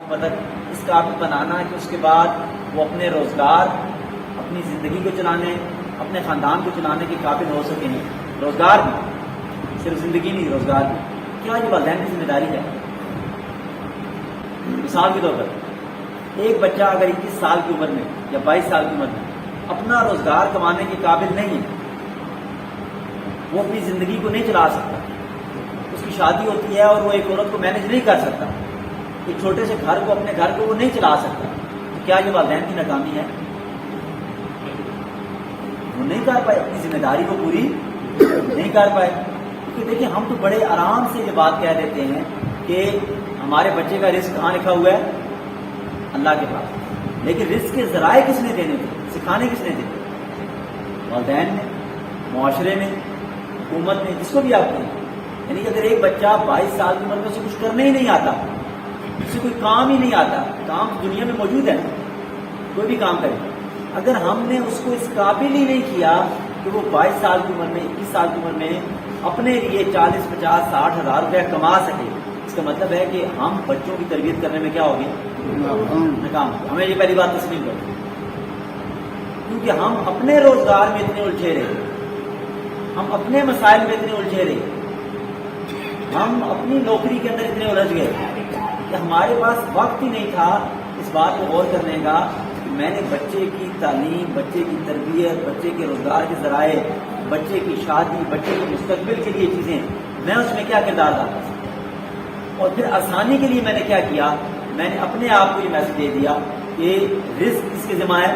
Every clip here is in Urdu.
مدد اس قابل بنانا کہ اس کے بعد وہ اپنے روزگار، اپنی زندگی کو چلانے، اپنے خاندان کو چلانے کے قابل ہو سکیں، روزگار بھی، صرف زندگی نہیں، روزگار بھی۔ کیا یہ والدین کی ذمہ داری ہے؟ مثال کے طور پر ایک بچہ اگر 21 سال کی عمر میں یا 22 سال کی عمر میں اپنا روزگار کمانے کے قابل نہیں ہے، وہ اپنی زندگی کو نہیں چلا سکتا، اس کی شادی ہوتی ہے اور وہ ایک عورت کو مینج نہیں کر سکتا، ایک چھوٹے سے گھر کو، اپنے گھر کو وہ نہیں چلا سکتا، تو کیا یہ والدین کی ناکامی ہے؟ وہ نہیں کر پائے، اپنی ذمہ داری کو پوری نہیں کر پائے۔ کیونکہ دیکھیں ہم تو بڑے آرام سے یہ بات کہہ دیتے ہیں کہ ہمارے بچے کا رزق کہاں لکھا ہوا ہے؟ اللہ کے پاس، لیکن رزق کے ذرائع کس نے دینے تھے؟ سکھانے کس نے دیے؟ والدین نے، معاشرے میں، حکومت نے، جس کو بھی آپ کہیں۔ یعنی کہ اگر ایک بچہ 22 سال کی عمر میں اسے کچھ کرنے ہی نہیں آتا، اسے کوئی کام ہی نہیں آتا، کام دنیا میں موجود ہے، کوئی بھی کام کرے، اگر ہم نے اس کو اس قابل ہی نہیں کیا کہ وہ 22 سال کی عمر میں، 21 سال کی عمر میں اپنے لیے 40، 50، 60 ہزار روپیہ کما سکے، اس کا مطلب ہے کہ ہم بچوں کی تربیت کرنے میں کیا ہوگی؟ ناکام۔ ہمیں یہ پہلی بات تسلیم کرو، کیونکہ ہم اپنے روزگار میں اتنے الجھے رہے، ہم اپنے مسائل میں اتنے الجھے رہے، ہم اپنی نوکری کے اندر اتنے الجھ گئے کہ ہمارے پاس وقت ہی نہیں تھا اس بات کو غور کرنے کا کہ میں نے بچے کی تعلیم، بچے کی تربیت، بچے کے روزگار کے ذرائع، بچے کی شادی، بچے کے مستقبل کے لیے چیزیں، میں اس میں کیا کردار ڈالتا تھا، اور پھر آسانی کے لیے میں نے کیا کیا، میں نے اپنے آپ کو یہ میسج دے دیا کہ رزق کس کے ذمہ ہے،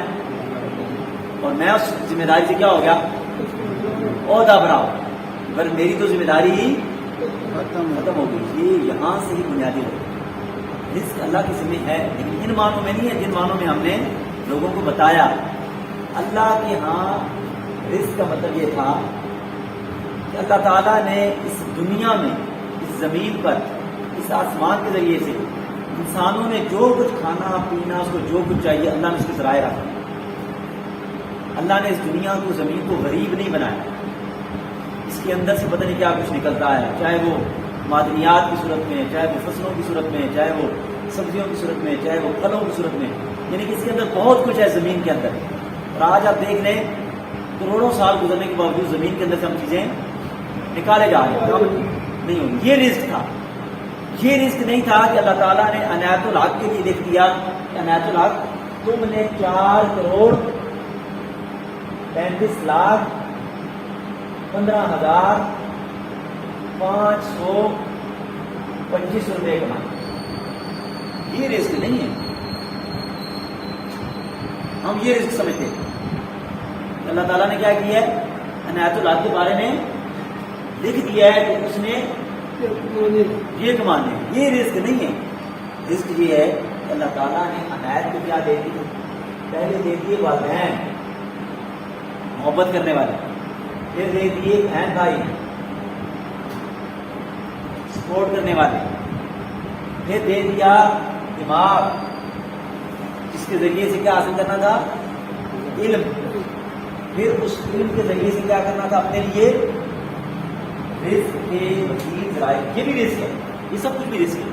اور میں اس ذمہ داری سے کیا ہو گیا؟ عہدہ بھرا ہو، مگر میری تو ذمہ داری ہی ختم ہو گئی۔ یہ یہاں سے ہی بنیادی ہے، رزق اللہ کی ذمہ ہے، لیکن ان معنوں میں نہیں ہے جن معنوں میں ہم نے لوگوں کو بتایا۔ اللہ کے ہاں رزق کا مطلب یہ تھا کہ اللہ تعالیٰ نے اس دنیا میں، اس زمین پر، اس آسمان کے ذریعے سے انسانوں نے جو کچھ کھانا پینا، اس کو جو کچھ چاہیے، اللہ نے اس کے ذرائع رکھا۔ اللہ نے اس دنیا کو، زمین کو غریب نہیں بنایا، اس کے اندر سے پتہ نہیں کیا کچھ نکلتا ہے، چاہے وہ معدنیات کی صورت میں، چاہے وہ فصلوں کی صورت میں، چاہے وہ سبزیوں کی صورت میں، چاہے وہ پھلوں کی صورت میں، یعنی کہ اس کے اندر بہت کچھ ہے زمین کے اندر۔ اور آج آپ دیکھ لیں کروڑوں سال گزرنے کے باوجود زمین کے اندر سے ہم چیزیں نکالے جا رہے ہیں، کم نہیں ہوگی۔ یہ رزق تھا، یہ رزق نہیں تھا کہ اللہ تعالیٰ نے عنایت الحق کے لیے لکھ دیا کہ عنایت الحق تم نے 4 کروڑ 35 لاکھ 15,525 روپے کمائے۔ یہ رزق نہیں ہے، ہم یہ رزق سمجھتے ہیں۔ اللہ تعالیٰ نے کیا کیا ہے؟ عنایت الحق کے بارے میں لکھ دیا ہے کہ اس نے یہ کمانے، یہ رزق نہیں ہے۔ رزق یہ ہے کہ اللہ تعالیٰ نے عنایت کو کیا دے دی؟ پہلے دے دیے والدین، محبت کرنے والے، پھر دے دیے بہن بھائی، سپورٹ کرنے والے، پھر دے دیا دماغ، جس کے ذریعے سے کیا حاصل کرنا تھا؟ علم، پھر اس علم کے ذریعے سے کیا کرنا تھا اپنے لیے؟ رزق کے مزید ذرائع۔ یہ بھی رزق ہے، یہ سب کچھ بھی رزق ہے۔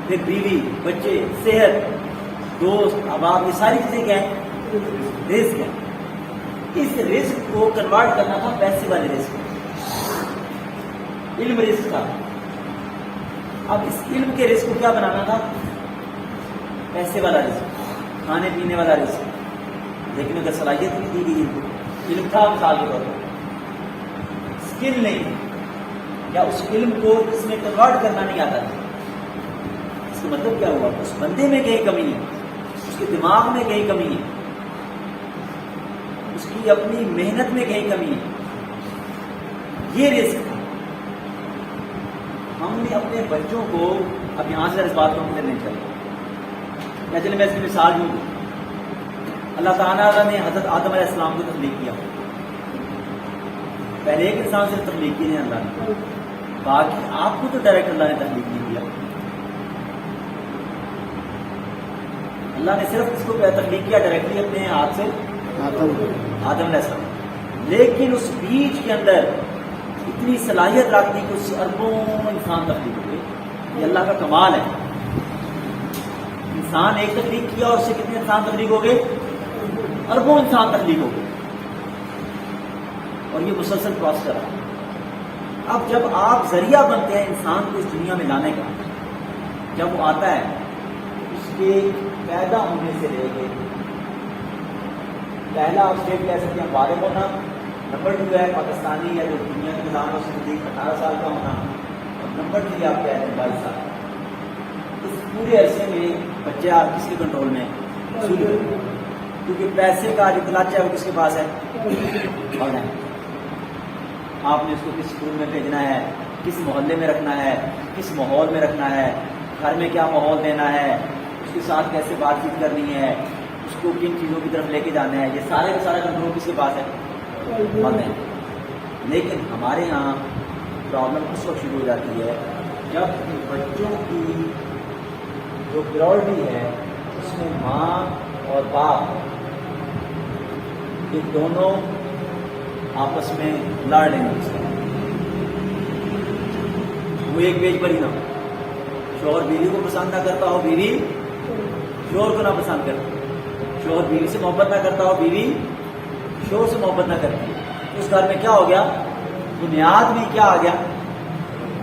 پھر بیوی، بچے، صحت، دوست، احباب، یہ ساری چیزیں کیا ہیں؟ رزق ہے۔ اس رزق کو کنورٹ کرنا تھا پیسے والے رزق، علم رزق تھا۔ اب اس علم کے رزق کو کیا بنانا تھا؟ پیسے والا رزق، کھانے پینے والا رزق۔ لیکن اگر صلاحیت نہیں دی گئی، علم تھا مثال کے طور پر، اسکل نہیں، یا اس علم کو اس میں کنورٹ کرنا نہیں آتا تھا، اس کا مطلب کیا ہوا؟ اس بندے میں کہیں کمی ہے، اس کے دماغ میں کہیں کمی ہے، اس کی اپنی محنت میں کہیں کمی ہے۔ یہ رزق تھا۔ ہم نے اپنے بچوں کو، اب یہاں سے اس بات کو ہم نہیں چلے، یا چلے میں اس کی مثال دوں، اللہ تعالیٰ نے حضرت آدم علیہ السلام کو تخلیق کیا، پہلے ایک انسان سے تخلیق کی نہیں اللہ نے، باقی آپ کو تو ڈائریکٹ اللہ نے تخلیق نہیں کیا۔ اللہ نے صرف اس کو تخلیق کیا ڈائریکٹلی اپنے ہاتھ سے، آدم علیہ السلام، لیکن اس بیج کے اندر اتنی صلاحیت رکھتی کہ اس سے اربوں انسان تخلیق ہوئے. یہ اللہ کا کمال ہے. انسان ایک تخلیق کیا اور اس سے کتنے انسان تخلیق ہو گئے؟ اربوں انسان تخلیق ہو گئے. اور یہ مسلسل پروسیس رہا. اب جب آپ ذریعہ بنتے ہیں انسان کو اس دنیا میں لانے کا، جب وہ آتا ہے اس کے پیدا ہونے سے لے کے پہلا اسٹیپ کہہ سکتے ہیں بالغ ہونا، نمبر 2 ہے پاکستانی یا جو دنیا کے نظام سے نزدیک 18 سال کا ہونا، اور نمبر 3 آپ کہہ رہے ہیں 22 سال. اس پورے عرصے میں بچے آپ کس کے کنٹرول میں ہیں؟ کیونکہ پیسے کا جو کلچ ہے وہ کس کے پاس ہے؟ آپ نے اس کو کس اسکول میں بھیجنا ہے، کس محلے میں رکھنا ہے، کس ماحول میں رکھنا ہے، گھر میں کیا ماحول دینا ہے، اس کے ساتھ کیسے بات چیت کرنی ہے، اس کو کن چیزوں کی طرف لے کے جانا ہے، یہ سارے کا سارا کنٹرول کس کے پاس ہے؟ لیکن ہمارے یہاں پرابلم اس وقت شروع ہو جاتی ہے جب بچوں کی جو پریورٹی ہے اس میں ماں اور باپ یہ دونوں آپس میں لڑ رہے ہیں. وہ ایک پیج پر ہی نہ ہو. شوہر بیوی کو پسند نہ کرتا ہو، بیوی شوہر کو نہ پسند کرتی، شوہر بیوی سے محبت نہ کرتا ہو، بیوی شوہر سے محبت نہ کرتی. اس گھر میں کیا ہو گیا؟ بنیاد میں کیا آ گیا؟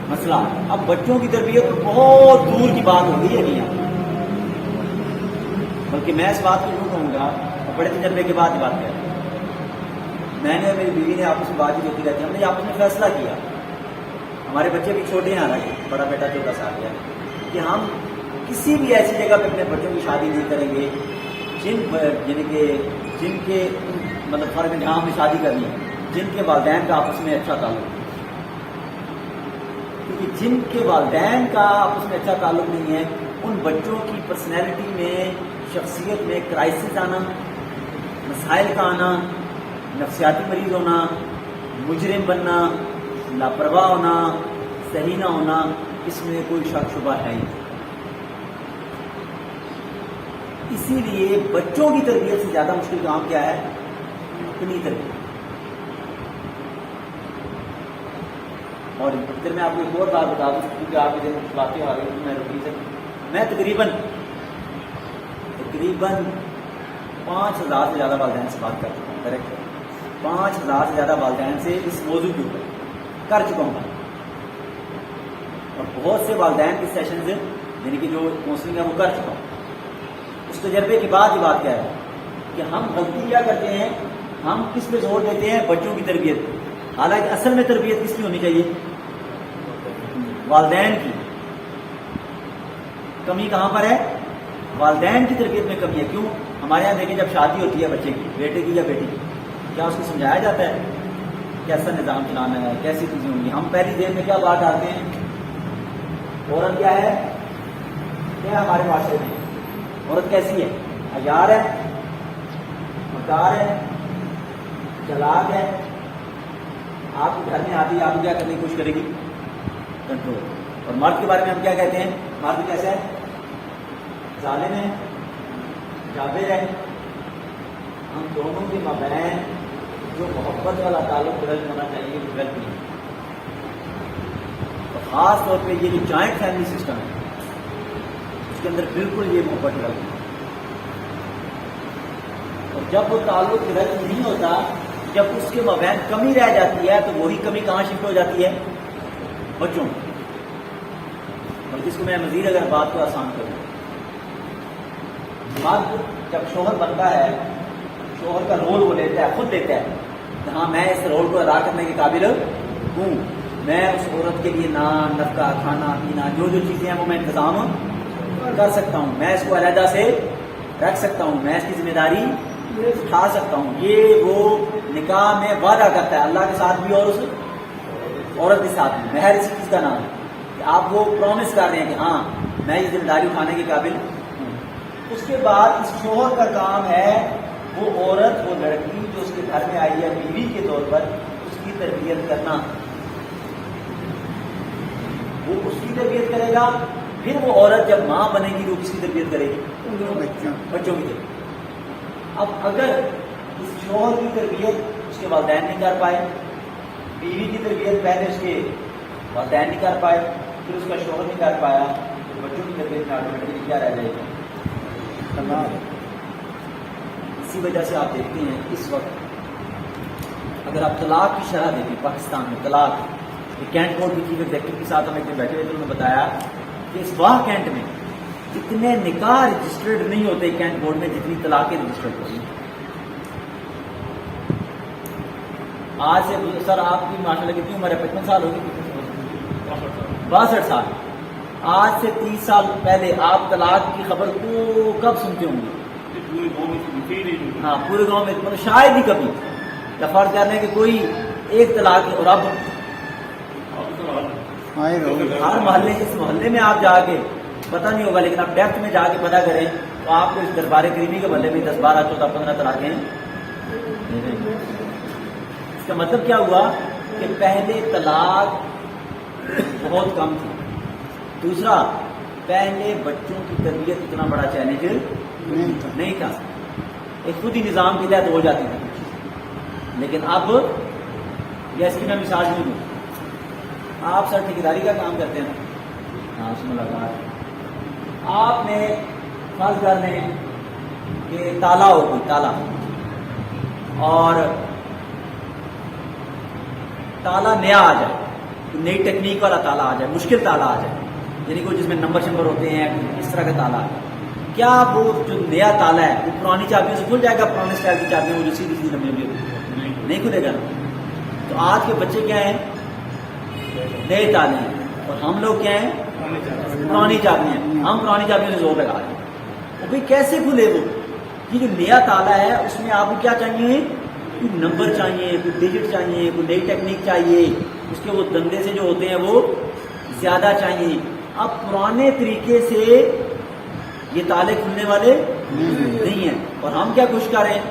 مسئلہ. اب بچوں کی تربیت تو بہت دور کی بات ہو گئی ہے نہیں، بلکہ میں اس بات کو یوں کہوں گا اور بڑے تجربے کے بعد بات کر، میں نے میری بیوی نے آپس میں بات چیت ہوتی رہتی ہے، ہم نے آپس میں فیصلہ کیا، ہمارے بچے بھی چھوٹے ہیں، حالانکہ بڑا بیٹا 14 سال کا ہے، کہ ہم کسی بھی ایسی جگہ پہ اپنے بچوں کی شادی نہیں کریں گے جن کے مطلب فرق جہاں ہمیں شادی کرنی ہے جن کے والدین کا آپس میں اچھا تعلق ہے. کیونکہ جن کے والدین کا آپس میں اچھا تعلق نہیں ہے ان بچوں کی پرسنالٹی میں، شخصیت میں کرائسس آنا، مسائل کا آنا، نفسیاتی مریض ہونا، مجرم بننا، لاپرواہ ہونا، صحیح نہ ہونا، اس میں کوئی شک شبہ ہے ہی. اسی لیے بچوں کی تربیت سے زیادہ مشکل کام کیا ہے؟ اپنی تربیت. اور پھر میں آپ کو ایک اور بات بتا دوں کیونکہ آپ کے دن باتیں آ رہی ہیں، میں تقریباً 5000 سے زیادہ والدین سے بات کر چکا ہوں. کریکٹ 5000 سے زیادہ والدین سے اس موضوع کے اوپر کر چکا ہوں. اور بہت سے والدین کے سیشنز یعنی کہ جو کاؤنسلنگ ہے وہ کر چکا ہوں. اس تجربے کے بعد یہ بات کیا ہے کہ ہم غلطی کیا کرتے ہیں، ہم کس پہ زور دیتے ہیں؟ بچوں کی تربیت. حالانکہ اصل میں تربیت کس کی ہونی چاہیے؟ والدین کی. کمی کہاں پر ہے؟ والدین کی تربیت میں کمی ہے. کیوں؟ ہمارے یہاں دیکھیں جب شادی ہوتی ہے بچے کی، بیٹے کی یا بیٹی کی، کیا اس کو سمجھایا جاتا ہے کیسا نظام چلانا ہے، کیسی چیزیں ہوں گی؟ ہم پہلی دیر میں کیا بات ڈالتے ہیں؟ عورت کیا ہے ہمارے معاشرے میں؟ عورت کیسی ہے؟ عیار ہے، مکار ہے، چلاک ہے. آپ کے گھر میں آتی ہے، آپ کو کیا کرنے کی کوشش کرے گی؟ کنٹرول. اور مرد کے بارے میں ہم کیا کہتے ہیں؟ مرد کیسا ہے؟ ظالم ہے، جابر ہے. ہم دونوں کے مابین جو محبت والا تعلق ڈیولپ ہونا چاہیے وہ ڈیولپ نہیں. اور خاص طور پہ یہ جو جوائنٹ فیملی سسٹم ہے اس کے اندر بالکل یہ محبت ڈیولپ نہیں. اور جب وہ تعلق ڈیولپ نہیں ہوتا، جب اس کے مابین کمی رہ جاتی ہے تو وہی کمی کہاں شفٹ ہو جاتی ہے؟ بچوں. اور جس کو میں مزید اگر بات کو آسان کروں، مرد جب شوہر بنتا ہے، شوہر کا رول وہ لیتا ہے، خود لیتا ہے کہ ہاں میں اس رول کو ادا کرنے کے قابل ہوں، میں اس عورت کے لیے نان، نفقہ، کھانا پینا، جو جو چیزیں ہیں وہ میں انتظام کر سکتا ہوں، میں اس کو علیحدہ سے رکھ سکتا ہوں، میں اس کی ذمہ داری اٹھا سکتا ہوں. یہ وہ نکاح میں وعدہ کرتا ہے اللہ کے ساتھ بھی اور اس عورت کے ساتھ بھی. مہر اسی چیز کا نام ہے کہ آپ وہ پرومس کر رہے ہیں کہ ہاں میں یہ ذمہ داری اٹھانے کے قابل ہوں. اس کے بعد اس شوہر کا کام ہے وہ عورت، وہ لڑکی جو اس کے گھر میں آئی ہے بیوی کے طور پر، اس کی تربیت کرنا. وہ اس کی تربیت کرے گا. پھر وہ عورت جب ماں بنے گی تو کس کی تربیت کرے گی؟ بچوں کی تربیت. اب اگر اس شوہر کی تربیت اس کے والدین نہیں کر پائے، بیوی کی تربیت پہلے اس کے والدین نہیں کر پائے، پھر اس کا شوہر نہیں کر پایا، تو بچوں کی تربیت میں آٹومیٹکلی کیا رہ جائے گا؟ اسی وجہ سے آپ دیکھتے ہیں اس وقت اگر آپ طلاق کی شرح دیکھیں پاکستان میں، طلاق کینٹ بورڈ کی چیف ایگزیکٹو کے ساتھ ہم ایک دن بیٹھے ہوئے تھے، انہوں نے بتایا کہ اس واہ کینٹ میں اتنے نکاح رجسٹرڈ نہیں ہوتے کینٹ بورڈ میں جتنی طلاقیں رجسٹرڈ ہوتی ہیں. آج سے سر آپ کی ماشاء اللہ کتنی عمر ہے؟ 55 سال ہوگی، 62 سال. آج سے 30 سال پہلے آپ طلاق کی خبر کو کب سنتے ہوں گے؟ ہاں پورے گاؤں میں مطلب شاید ہی کبھی. فرض کر رہے ہیں کہ کوئی ایک طلاق ہے، اور اب ہر محلے اس محلے میں آپ جا کے پتہ نہیں ہوگا، لیکن آپ ڈیپتھ میں جا کے پتہ کریں تو آپ کو اس دربار کریمی کے محلے میں 10 12 14 15 طلاقیں ہیں. اس کا مطلب کیا ہوا کہ پہلے طلاق بہت کم تھی. دوسرا، پہلے بچوں کی تربیت اتنا بڑا چیلنج نہیں تھا، ایک خود ہی نظام کے تحت ہو جاتی تھی. لیکن اب یا اس کی میں مثال نہیں دوں، آپ سر ٹھیکیداری کا کام کرتے ہیں نا، ہاں اس ملاقات آپ نے فرض کر لیں کہ تالا ہو کوئی تالا، اور تالا نیا آ جائے، نئی ٹیکنیک والا تالا آ جائے، مشکل تالا آ جائے، یعنی کوئی جس میں نمبر شمبر ہوتے ہیں اس طرح کا تالا آ جائے. کیا وہ جو نیا تالا ہے وہ پرانی چابیوں سے کھل جائے گا؟ پرانے اسٹائل کی چابیاں وہ جو سیدھی سیدھی لمبی لمبی نہیں کھلے گا. تو آج کے بچے کیا ہیں؟ نئے تالے ہیں، اور ہم لوگ کیا ہیں؟ پرانی چابیاں ہیں. ہم پرانی چابیوں سے زور لگا رہے ہیں. اور بھائی کیسے کھلے وہ؟ یہ جو نیا تالا ہے اس میں آپ کو کیا چاہیے؟ کوئی نمبر چاہیے، کوئی ڈیجٹ چاہیے، کوئی نئی ٹیکنیک چاہیے، اس کے وہ دندے سے جو ہوتے ہیں وہ زیادہ چاہیے. اب پرانے طریقے سے یہ تالے کھلنے والے نہیں ہیں. اور ہم کیا کوشش کر رہے ہیں؟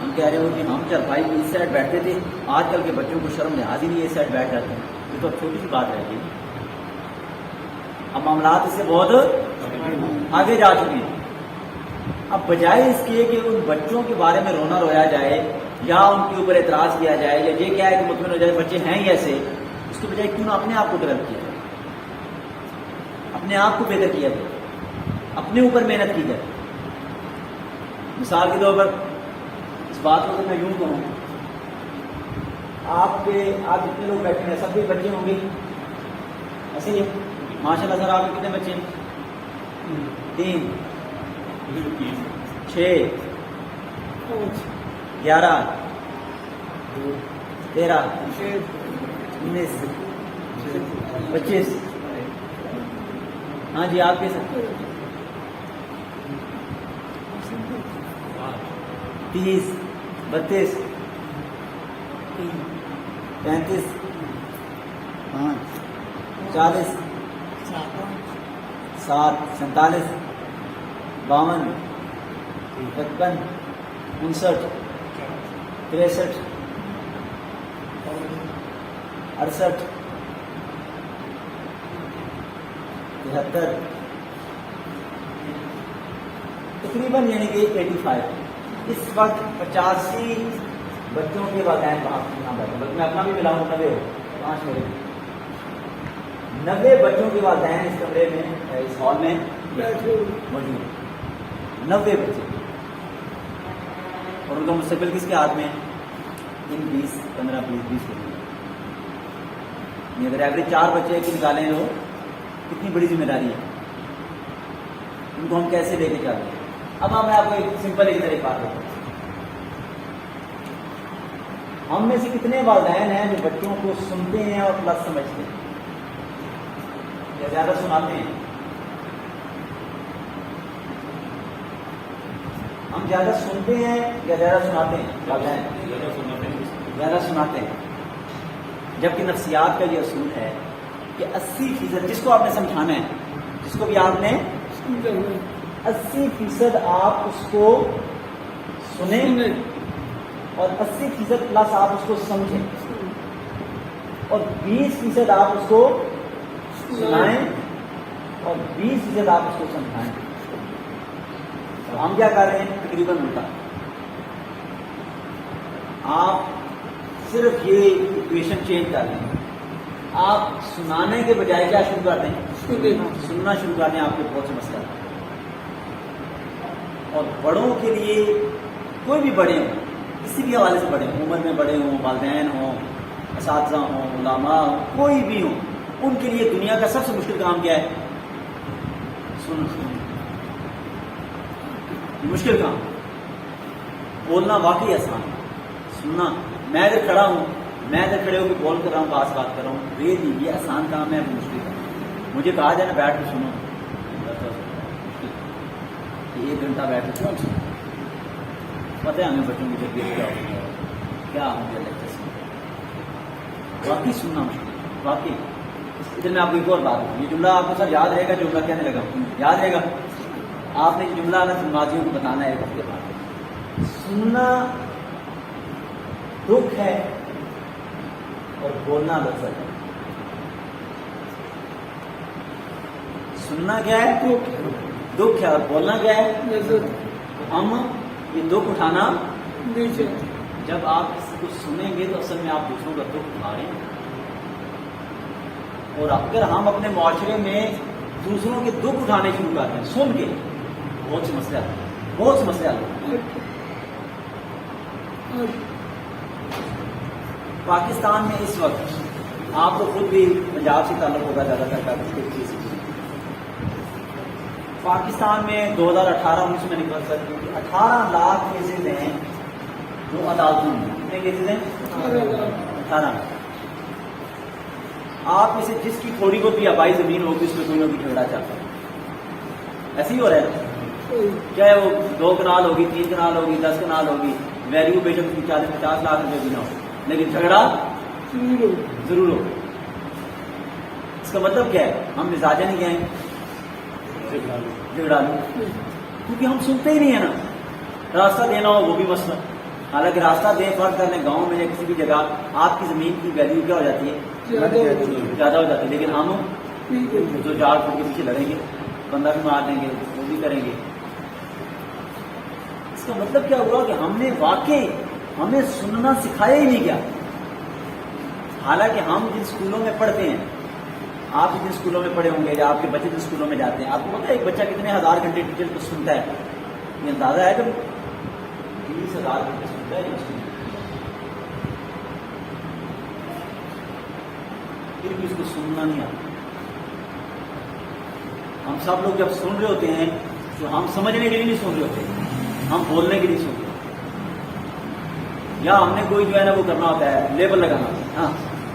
ہم کہہ رہے ہو کہ ہم چل بھائی اس سائڈ بیٹھتے تھے، آج کل کے بچوں کو شرم لحاظ ہی نہیں اس سائڈ بیٹھ جاتے ہیں. یہ تو اب چھوٹی سی بات رہ گئی. اب معاملات اس سے بہت آگے جا چکے ہیں. اب بجائے اس کے کہ ان بچوں کے بارے میں رونا رویا جائے یا ان کے اوپر اعتراض کیا جائے یا یہ کیا ہے کہ مطمئن ہو جائے بچے ہیں ہی ایسے، اس کے بجائے کیوں نہ اپنے آپ کو ڈیولپ کیا جائے، اپنے آپ کو بہتر کیا جائے، اپنے اوپر محنت کی جائے. مثال کے طور پر اس بات کو میں یوں کہوں، آپ کے آج جتنے لوگ بیٹھے ہیں سب بھی بچے ہوں گے ایسے ہی؟ ماشاء اللہ سر آپ کے کتنے بچے ہیں؟ 3 6 11 13 19 25. ہاں جی آپ کے ساتھ 30 32 35 40 7 47 52 55 59 63 68 73 تقریباً یعنی کہ 85. اس وقت 85 بچوں کے والدین وہاں بیٹھے، بلکہ میں اپنا بھی ملا ہوں 90 5 میرے 90 بچوں کے والدین اس کمرے میں اس ہال میں موجود. 90 بچے، اور ان کا مستقبل کس کے ہاتھ میں ہے؟ ان 20 15 20 کے لیے. اگر ایوریج 4 بچے کی نکالیں تو کتنی بڑی ذمہ داری ہے، ان کو ہم کیسے لے کے چلتے ہیں. اب میں آپ کو ایک سمپل ایک طرح بات بتاؤں. ہم میں سے کتنے والدین ہیں جو بچوں کو سنتے ہیں اور پلس سمجھتے ہیں یا زیادہ سناتے ہیں؟ ہم زیادہ سنتے ہیں یا زیادہ سناتے ہیں؟ زیادہ سناتے ہیں. جبکہ نفسیات کا یہ اصول ہے کہ 80% جس کو آپ نے سمجھانا ہے، جس کو بھی آپ نے 80% آپ اس کو سنیں اور 80% پلس آپ اس کو سمجھیں، اور 20% آپ اس کو سنائیں اور 20% آپ اس کو سمجھائیں. ہم کیا کر رہے ہیں؟ تقریباً الٹا. آپ صرف یہ ایکویشن چینج کر لیں. آپ سنانے کے بجائے کیا شروع کر دیں؟ سننا شروع کر دیں. آپ کے بہت سے مسئلہ. اور بڑوں کے لیے کوئی بھی بڑے ہوں، کسی بھی حوالے سے بڑے ہوں، عمر میں بڑے ہوں، والدین ہوں، اساتذہ ہوں، علماء ہوں، کوئی بھی ہوں، ان کے لیے دنیا کا سب سے مشکل کام کیا ہے؟ سننا. مشکل کام. بولنا واقعی آسان ہے، سننا. میں اگر کھڑا ہوں، میں اگر کھڑے ہو کے بول کر رہا ہوں، بات کر رہا ہوں، ریلی یہ آسان کام ہے، وہ مشکل کام. مجھے کہا جائے نا بیٹھ کے سنو، 1 گھنٹہ بیٹھ کے کون سنو؟ پتہ ہے ہمیں بچوں کی تربیت کیا ہوتی ہے، کیا ہوں گے لیکچر سے. واقعی سننا مشکل ہے، واقعی. ادھر میں آپ کو ایک اور بات ہوں، یہ جملہ آپ کو سر یاد رہے گا. جملہ کہنے لگا یاد رہے گا. آپ نے یہ جملہ نمازیوں کو بتانا ہے 1 ہفتے بعد. سننا دکھ ہے اور بولنا لذت ہے. سننا کیا ہے؟ دکھ ہے. اور بولنا کیا ہے؟ لذت. ہم یہ دکھ اٹھانا نہیں چاہتے. جب آپ کسی کو سنیں گے تو اصل میں آپ دوسروں کا دکھ اٹھا رہے ہیں. اور اگر ہم اپنے معاشرے میں دوسروں کے دکھ اٹھانے شروع کرتے ہیں سن کے، بہت سے مسئلے آتے ہیں، بہت سے مسئلے آتے ہیں. پاکستان میں اس وقت آپ کو خود بھی پنجاب سے تعلق ہوگا زیادہ تر کا چیز. پاکستان میں 2018-19 میں نکل سکتی کہ 18 لاکھ کیسز ہیں جو عدالتوں میں. کتنے کیسز ہیں؟ 18. آپ میں سے جس کی تھوڑی بہت بھی آبائی زمین ہوگی اس میں کوئی نہ کوئی جھگڑا چلتا ہے. ایسے ہی ہو رہا ہے. چاہے وہ 2 کنال ہوگی، 3 کنال ہوگی، 10 کنال ہوگی، ویلیو بے شک 40-50 لاکھ روپے بھی نہ ہو، لیکن جھگڑا ضرور ہو. اس کا مطلب کیا ہے؟ ہم مزاجیں نہیں گئے جھگڑا لوں، کیونکہ ہم سنتے ہی نہیں ہیں نا. راستہ دینا ہو وہ بھی مسئلہ. حالانکہ راستہ دیں فرض کرنے گاؤں میں یا کسی بھی جگہ آپ کی زمین کی ویلیو کیا ہو جاتی ہے؟ زیادہ ہو جاتی ہے. لیکن ہم جو 4 فٹ کے پیچھے لڑیں گے، بندہ بھی مار دیں گے، وہ بھی کریں گے. اس کا مطلب کیا ہوا کہ ہم نے واقعی ہمیں سننا سکھایا ہی نہیں کیا. حالانکہ ہم جن اسکولوں میں پڑھتے ہیں، آپ جن اسکولوں میں پڑھے ہوں گے یا آپ کے بچے جن اسکولوں میں جاتے ہیں، آپ کو پتا ہے ایک بچہ کتنے 1000 گھنٹے ٹیچر کو سنتا ہے؟ یہ اندازہ ہے کہ 20,000 گھنٹے سنتا ہے. پھر بھی اس کو سننا نہیں آتا. ہم سب لوگ جب سن رہے ہوتے ہیں تو ہم سمجھنے کے لیے نہیں سن رہے ہوتے، ہم بولنے کے لیے سن رہے ہوتے ہیں. یا ہم نے کوئی جو ہے نا وہ کرنا ہوتا ہے، لیبل لگانا ہوتا ہے. ہاں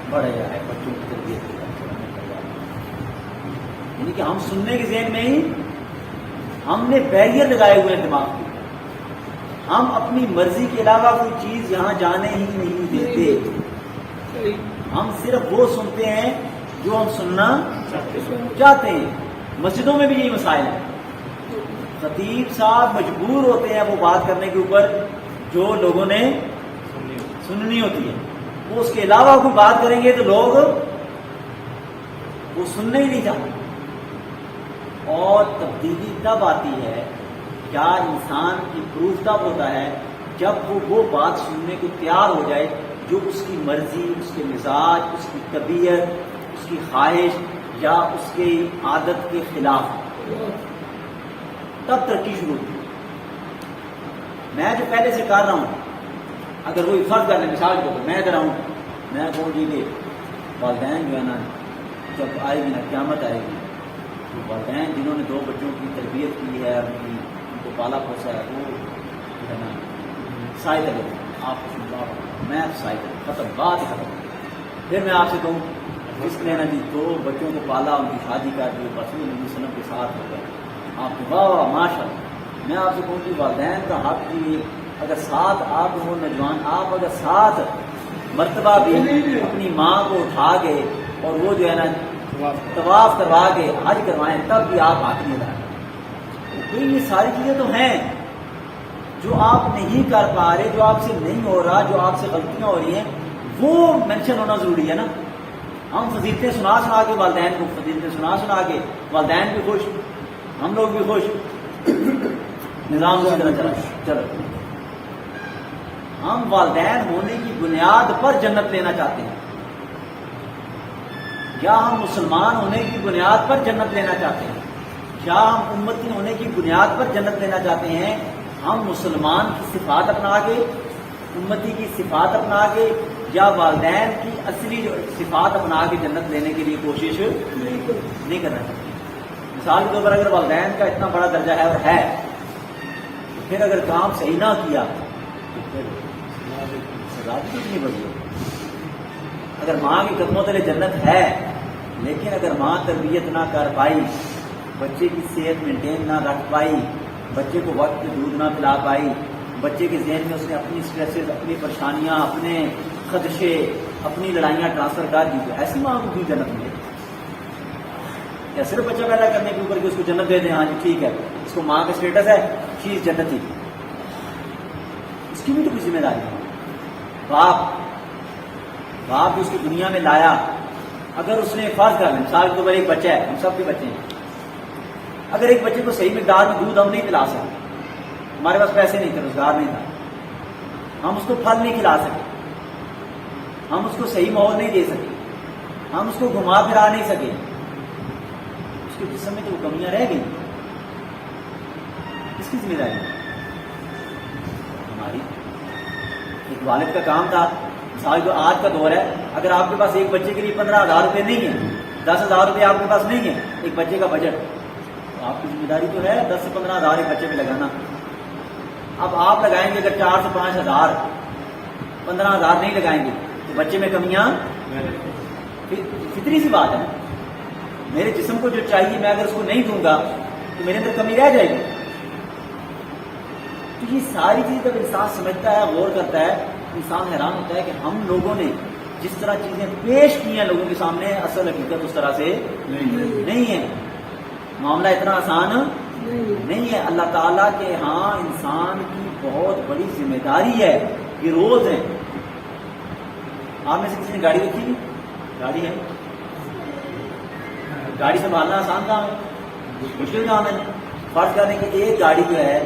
بڑا ہے بچوں کی تربیت، یعنی کہ ہم سننے کے ذہن میں ہی ہم نے بیریئر لگائے ہوئے ہیں دماغ کے. ہم اپنی مرضی کے علاوہ کوئی چیز یہاں جانے ہی نہیں دیتے. ہم صرف وہ سنتے ہیں جو ہم سننا چاہتے ہیں. مسجدوں میں بھی یہی مسائل ہے. خطیب صاحب مجبور ہوتے ہیں وہ بات کرنے کے اوپر جو لوگوں نے سننی ہوتی ہے. وہ اس کے علاوہ کوئی بات کریں گے تو لوگ وہ سننے ہی نہیں چاہتے. اور تبدیلی تب آتی ہے، کیا انسان امپروو تب ہوتا ہے جب وہ بات سننے کو تیار ہو جائے جو اس کی مرضی، اس کے مزاج، اس کی طبیعت، اس کی خواہش یا اس کی عادت کے خلاف. تب ترقی شروع ہوتی ہے. میں جو پہلے سے کر رہا ہوں، اگر کوئی فرض کرنے مثال کے طور میں ادھر آؤں، میں کہوں جی کہ والدین جو ہے نا جب آئے گی نا قیامت آئے گی، تو والدین جنہوں نے 2 بچوں کی تربیت کی ہے، ان کو پالا پوسا ہے، وہ جو ہے نا سائے لگے. آپ کو سنتا میں سائے لگے، ختم، بات ہی ختم. پھر میں آپ سے کہوں اس نے نا جی 2 بچوں کو پالا، ان کی شادی کر دی، رسول اللہ علیہ وسلم کے ساتھ ہو گئے. آپ کو واہ واہ ماشاء اللہ. میں آپ سے کہوں کہ والدین کا حق بھی، اگر ساتھ آپ وہ نوجوان آپ اگر 7 مرتبہ بھی اپنی ماں کو اٹھا کے اور وہ جو ہے نا طواف کروا کے حج کروائیں تب بھی آپ حق نہیں ادا کریں. تو یہ ساری چیزیں تو ہیں جو آپ نہیں کر پا رہے، جو آپ سے نہیں ہو رہا، جو آپ سے غلطیاں ہو رہی ہیں، وہ مینشن ہونا ضروری ہے نا. ہم فضیلتیں سنا کے والدین کو فضیلتیں سنا کے والدین بھی خوش، ہم لوگ بھی خوش، نظام اسی طرح چلا. چلو ہم والدین ہونے کی بنیاد پر جنت لینا چاہتے ہیں، یا ہم مسلمان ہونے کی بنیاد پر جنت لینا چاہتے ہیں، یا ہم امتی ہونے کی بنیاد پر جنت لینا چاہتے ہیں؟ ہم مسلمان کی صفات اپنا کے، امتی کی صفات اپنا کے، یا والدین کی اصلی جو صفات اپنا کے جنت لینے کے لیے کوشش نہیں کرنا چاہتے؟ مثال کے طور پر اگر والدین کا اتنا بڑا درجہ ہے اور ہے، تو پھر اگر کام صحیح نہ کیا تو پھر سزا بھی کتنی بڑی ہے۔ اگر ماں کے قدموں تلے جنت ہے، لیکن اگر ماں تربیت نہ کر پائی، بچے کی صحت مینٹین نہ رکھ پائی، بچے کو وقت پہ دودھ نہ پلا پائی، بچے کے ذہن میں اس نے اپنی اسٹریسز، اپنی پریشانیاں، اپنے خدشے، اپنی لڑائیاں ٹرانسفر کر دی، تو ایسی ماں کو کیوں جنت ملے؟ یا صرف بچہ پیدا کرنے کے اوپر کہ اس کو جنت دے دیں، ہاں جی ٹھیک ہے، اس کو ماں کا اسٹیٹس ہے، چیز جنتی، اس کی بھی تو کچھ ذمہ داری ہے۔ باپ جو اس کی دنیا میں لایا، اگر اس نے فرض کر لیں مثال کے طور پر ایک بچہ ہے، ہم سب کے بچے ہیں، اگر ایک بچے کو صحیح مقدار میں دودھ ہم نہیں پلا سکتے، ہمارے پاس پیسے نہیں تھے، روزگار نہیں تھا، ہم اس کو پھل نہیں کھلا سکے، ہم اس کو صحیح ماحول نہیں دے سکے، ہم اس کو گھما پھرا نہیں سکے، اس کے جسم میں تو وہ کمیاں رہ گئی، کس کی ذمہ داری؟ ہماری۔ ایک والد کا کام تھا، مثال جو آج کا دور ہے، اگر آپ کے پاس ایک بچے کے لیے 15,000 روپے نہیں ہیں، 10,000 روپے آپ کے پاس نہیں ہیں، ایک بچے کا بجٹ، تو آپ کی ذمہ داری تو ہے 10 سے 15,000 ایک بچے پہ لگانا۔ اب آپ لگائیں گے اگر 4 سے 5,000، 15,000 نہیں لگائیں گے تو بچے میں کمیاں، فطری سی بات ہے، میرے جسم کو جو چاہیے میں اگر اس کو نہیں دوں گا تو میرے اندر کمی رہ جائے گی۔ تو یہ ساری چیز جب انسان سمجھتا ہے، غور کرتا ہے، انسان حیران ہوتا ہے کہ ہم لوگوں نے جس طرح چیزیں پیش کی ہیں لوگوں کے سامنے، اصل حقیقت اس طرح سے نہیں ہے، معاملہ اتنا آسان نہیں ہے۔ اللہ تعالیٰ کے ہاں انسان کی بہت بڑی ذمہ داری ہے، یہ روز ہے۔ آپ میں سے کسی نے گاڑی رکھی نہیں؟ گاڑی ہے، گاڑی سنبھالنا آسان کام ہے، مشکل کام ہے؟ فرض کرنے کہ ایک گاڑی جو ہے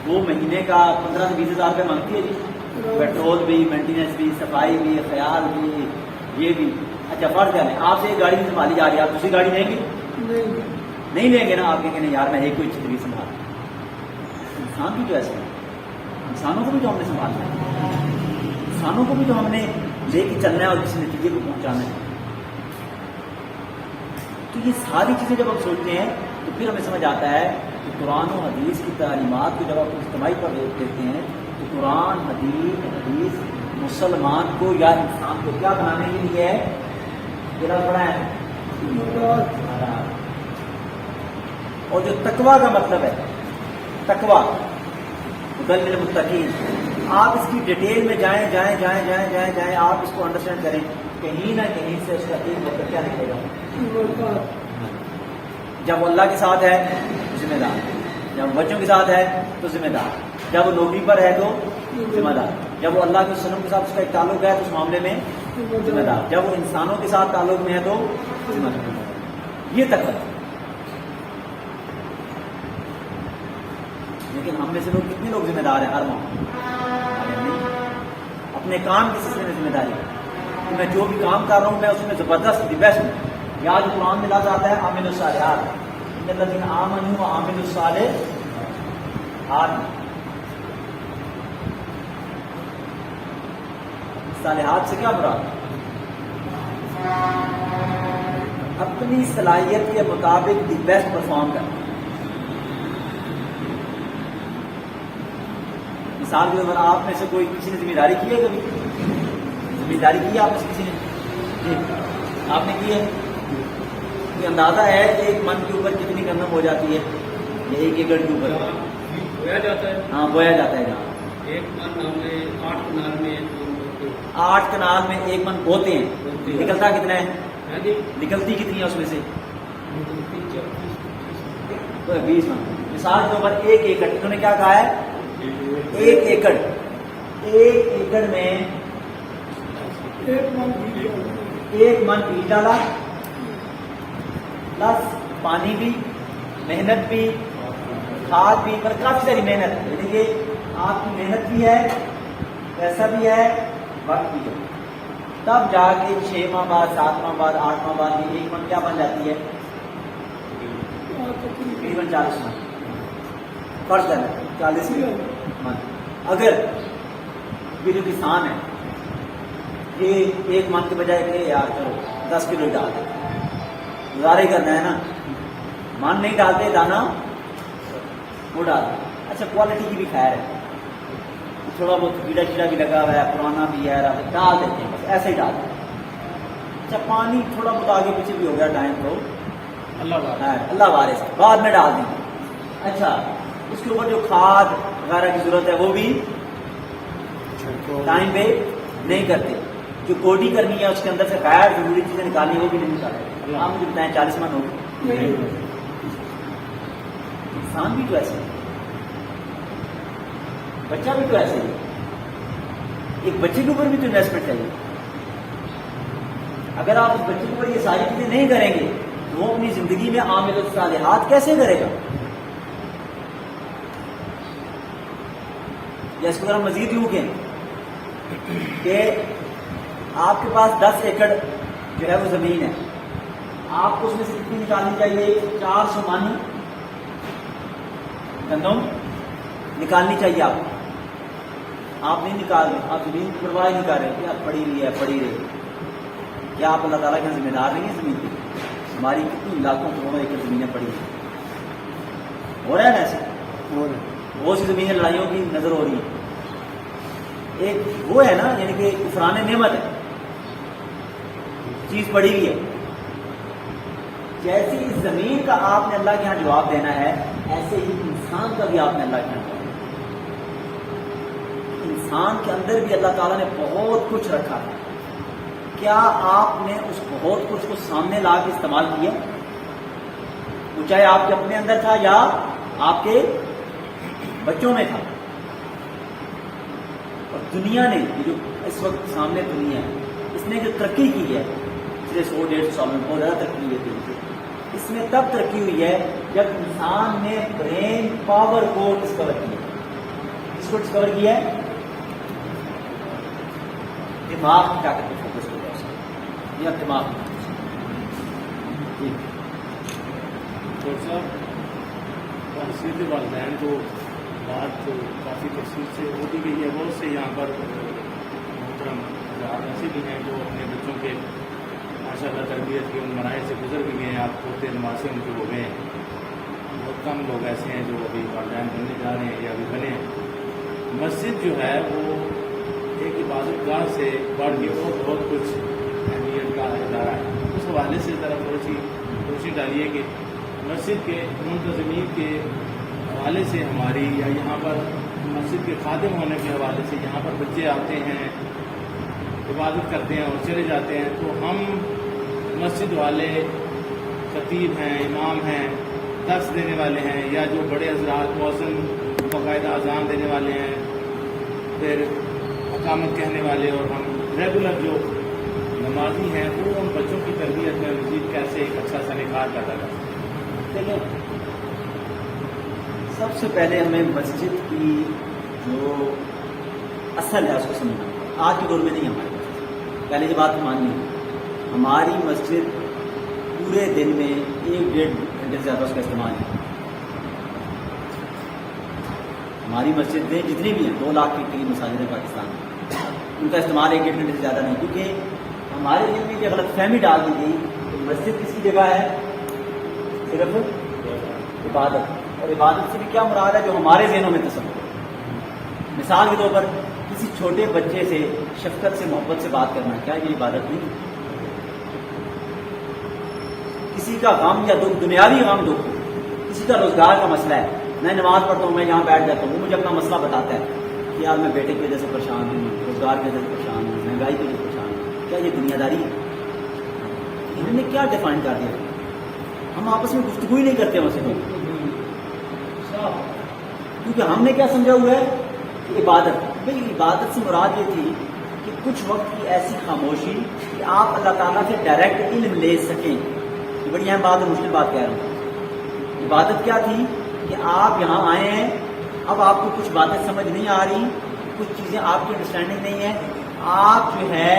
وہ مہینے کا 15 سے 20,000 روپے مانگتی ہے جی، پیٹرول بھی، مینٹیننس بھی، صفائی بھی، خیال بھی، یہ بھی۔ اچھا فرض کریں آپ سے ایک گاڑی نہیں سنبھالی جا رہی ہے، آپ دوسری گاڑی لیں گے؟ نہیں لیں گے نا، آپ کہیں یار میں ایک کوئی چھتری سنبھال۔ انسان بھی تو ایسا ہے، انسانوں کو بھی تو ہم نے سنبھالنا ہے، انسانوں کو بھی تو ہم نے لے کے چلنا ہے اور کسی نتیجے کو پہنچانا ہے۔ تو یہ ساری چیزیں جب ہم سوچتے ہیں تو پھر ہمیں سمجھ آتا ہے کہ قرآن و حدیث کی تعلیمات کو جب آپ اجتماعی پر دیتے ہیں تو قرآن حدیث مسلمان کو یا انسان کو کیا بنانے کے لیے ہے؟ یہ لفظ پڑھا ہے، اور جو تقویٰ کا مطلب ہے، تقویٰ ہدی للمتقین، آپ اس کی ڈیٹیل میں جائیں، آپ اس کو انڈرسٹینڈ کریں، کہیں نہ کہیں سے اس کا ایک مطلب کیا نکلے گا؟ جب وہ اللہ کے ساتھ ہے تو ذمہ دار، جب وہ بچوں کے ساتھ ہے تو ذمہ دار، جب وہ نوکری پر ہے تو ذمہ دار، جب وہ اللہ کے وسلم کے ساتھ اس کا ایک تعلق ہے تو اس معاملے میں ذمہ دار، جب وہ انسانوں کے ساتھ تعلق میں ہے تو ذمہ دار۔ یہ تقویٰ۔ لیکن ہم میں سے لوگ کتنے لوگ ذمہ دار ہیں ہر معاملے میں؟ اپنے کام کے سلسلے میں ذمہ داری ہے کہ میں جو بھی کام کر رہا ہوں میں اس میں زبردست دی بیسٹ ہوں۔ یا جو قرآن میں لفظ آتا ہے عاملوا الصالحات، ان الذین آمنوا وعملوا الصالحات، صالحات سے کیا مراد؟ اپنی صلاحیت کے مطابق دی بیسٹ پرفارم کرنا۔ مثال کے طور پر آپ میں سے کوئی کسی نے ذمہ داری کی ہے؟ کبھی ذمہ داری کی ہے آپ میں سے کسی نے؟ جی آپ نے کی ہے؟ یہ اندازہ ہے کہ ایک من کے اوپر کتنی گندم ہو جاتی ہے؟ یہ 1 ایکڑ کے اوپر بویا جاتا ہے، ہاں بویا جاتا ہے جہاں 1 من ہم نے 8 کنال میں 8 کنال میں 1 من بوتے ہیں، نکلتا کتنا ہے؟ نکلتی کتنی ہے اس میں سے؟ 20 من۔ مثال کے اوپر 1 ایکڑ، انہوں نے کیا کہا ہے؟ 1 ایکڑ میں 1 من بیج ڈالا، پلس پانی بھی، محنت بھی، کھاد بھی، پر کافی ساری محنت، یعنی کہ آپ کی محنت بھی ہے پیسہ بھی ہے، وقت بھی ہے، تب جا کے 6 ماہ بعد، 7 ماہ بعد، 8 ماہ بعد یہ 1 من کیا بن جاتی ہے؟ تقریباً 40 من فرض کرنا 40 من. اگر یہ جو کسان ہے یہ 1 من کے بجائے کہ یار چلو 10 کلو ڈال دیں، گزارے کرنا ہے نا، من نہیں ڈالتے دانا وہ ڈال دیں. اچھا کوالٹی کی بھی خیر ہے، تھوڑا بہت کیڑا شیڑا بھی لگا ہوا ہے، پرانا بھی ہے، ڈال دیتے ہیں، بس ایسے ہی ڈال دیتے ہیں. اچھا پانی تھوڑا بہت آگے پیچھے بھی ہو گیا ٹائم تو اللہ وارث بعد میں ڈال دیں. اچھا اس کے اوپر جو کھاد وغیرہ کی ضرورت ہے وہ بھی ٹائم پہ نہیں کرتے. جو کوڈی کرنی ہے اس کے اندر سے غیر ضروری چیزیں نکالنی ہے وہ بھی نہیں نکالتے. آپ مجھے بتائیں 40 من ہوگی. انسان بھی تو ایسے ہے، بچہ بھی تو ایسے ہی، ایک بچے کے اوپر بھی تو انویسٹمنٹ چاہیے. اگر آپ اس بچے کے اوپر یہ ساری چیزیں نہیں کریں گے تو وہ اپنی زندگی میں عامل الصالحات کیسے کرے گا؟ یا اس کو اگر ہم مزید یوں کہیں کہ آپ کے پاس 10 ایکڑ جو ہے وہ زمین ہے، آپ کو اس میں سے کتنی نکالنی چاہیے؟ 400 من گندم نکالنی چاہیے. آپ نہیں نکال رہے، آپ زمین کی پرواہ نہیں کر رہے کہ آپ پڑی ہوئی ہے پڑی رہے. کیا آپ اللہ تعالیٰ کے ذمہ دار نہیں ہیں زمین کی؟ ہماری کتنی لاکھوں کروڑوں ایکڑ زمینیں پڑی ہیں، ہو رہا ہے نا ایسے؟ بہت سی زمینیں لڑائیوں کی نظر ہو رہی ہیں. ایک وہ ہے نا، یعنی کہ کفران نعمت ہے، چیز پڑی ہوئی ہے. جیسے اس زمین کا آپ نے اللہ کے یہاں جواب دینا ہے، ایسے ہی انسان کا بھی آپ نے اللہ کے یہاں جواب دینا ہے. انسان کے اندر بھی اللہ تعالیٰ نے بہت کچھ رکھا ہے. کیا آپ نے اس بہت کچھ کو سامنے لا کے استعمال کیا؟ وہ چاہے آپ کے اپنے اندر تھا یا آپ کے بچوں میں تھا. اور دنیا نے یہ جو اس وقت سامنے دنیا ہے، اس نے جو ترقی کی ہے پچھلے 100-150 سال میں، بہت زیادہ ترقی ہوئی ہے. اس میں تب ترقی ہوئی ہے جب انسان نے برین پاور کو ڈسکور کیا. اس کو ڈسکور کیا ہے دماغ کی طاقت پہ فوکس کیا یا دماغ کی. حیثیت والدین کو بات کافی تفصیل سے ہو بھی گئی ہے. بہت سے یہاں پر محترم ایسے بھی ہیں جو اپنے بچوں کے ماشاء اللہ تربیت کے ان مراحل سے گزر بھی گئے ہیں. آپ پڑھتے نماز سے ان کے ہو گئے ہیں. بہت کم لوگ ایسے ہیں جو ابھی والدین بننے جا رہے ہیں یا ابھی بنے ہیں. مسجد جو ہے وہ ایک عبادت گاہ سے بڑھ کے بہت کچھ اہمیت کا ادارہ ہے. اس حوالے سے ذرا تھوڑی سی روشنی ڈالیے کہ مسجد کے منتظمین کے حوالے سے ہماری، یا یہاں پر مسجد کے خادم ہونے کے حوالے سے یہاں پر بچے آتے ہیں، عبادت کرتے ہیں اور چلے جاتے ہیں، تو ہم مسجد والے خطیب ہیں، امام ہیں، درس دینے والے ہیں، یا جو بڑے حضرات مؤذن باقاعدہ اذان دینے والے ہیں، پھر اقامت کہنے والے، اور ہم ریگولر جو نمازی ہیں، وہ ان بچوں کی تربیت میں مزید کیسے ایک اچھا سا نکھار پیدا کر سکتے ہیں. دیکھیں، سب سے پہلے ہمیں مسجد کی جو اصل ہے اس کو سمجھنا. آج کے دور میں نہیں ہمارے پاس، پہلے یہ بات ماننی ہے. ہماری مسجد پورے دن میں 1-1.5 گھنٹے سے زیادہ اس کا استعمال ہے. ہماری مسجدیں جتنی بھی ہیں 2 لاکھ کے قریب مساجد ہیں پاکستان میں، ان کا استعمال 1-1.5 گھنٹے سے زیادہ نہیں. کیونکہ ہمارے دل میں یہ غلط فہمی ڈال دی گئی کہ مسجد کس کی جگہ ہے؟ صرف عبادت. اور عبادت سے بھی کیا مراد ہے؟ جو ہمارے ذہنوں میں تصور ہے. مثال کے طور پر کسی چھوٹے بچے سے شفقت سے محبت سے بات کرنا، کیا یہ عبادت نہیں؟ کسی کا غم یا دکھ، دنیاوی غم دکھ، کسی کا روزگار کا مسئلہ ہے، میں نماز پڑھتا ہوں، میں یہاں بیٹھ جاتا ہوں، وہ مجھے اپنا مسئلہ بتاتا ہے کہ یار میں بیٹے کی وجہ سے پریشان ہوں، روزگار کی وجہ سے پریشان ہوں، مہنگائی کی وجہ سے پریشان ہوں. کیا یہ دنیا داری ہے؟ انہوں نے کیا ڈیفائن کر دیا؟ ہم آپس میں گفتگو ہی نہیں کرتے وہاں سے تو، کیونکہ ہم نے کیا سمجھا ہوا ہے کہ عبادت. بھائی عبادت سے مراد یہ تھی کہ کچھ وقت کی ایسی خاموشی کہ آپ اللہ تعالیٰ سے ڈائریکٹ علم لے سکیں. یہ بڑی اہم بات ہے، مشکل بات کہہ رہا ہوں. عبادت کیا تھی کہ آپ یہاں آئے ہیں، اب آپ کو کچھ باتیں سمجھ نہیں آ رہی، کچھ چیزیں آپ کی انڈرسٹینڈنگ نہیں ہے، آپ جو ہے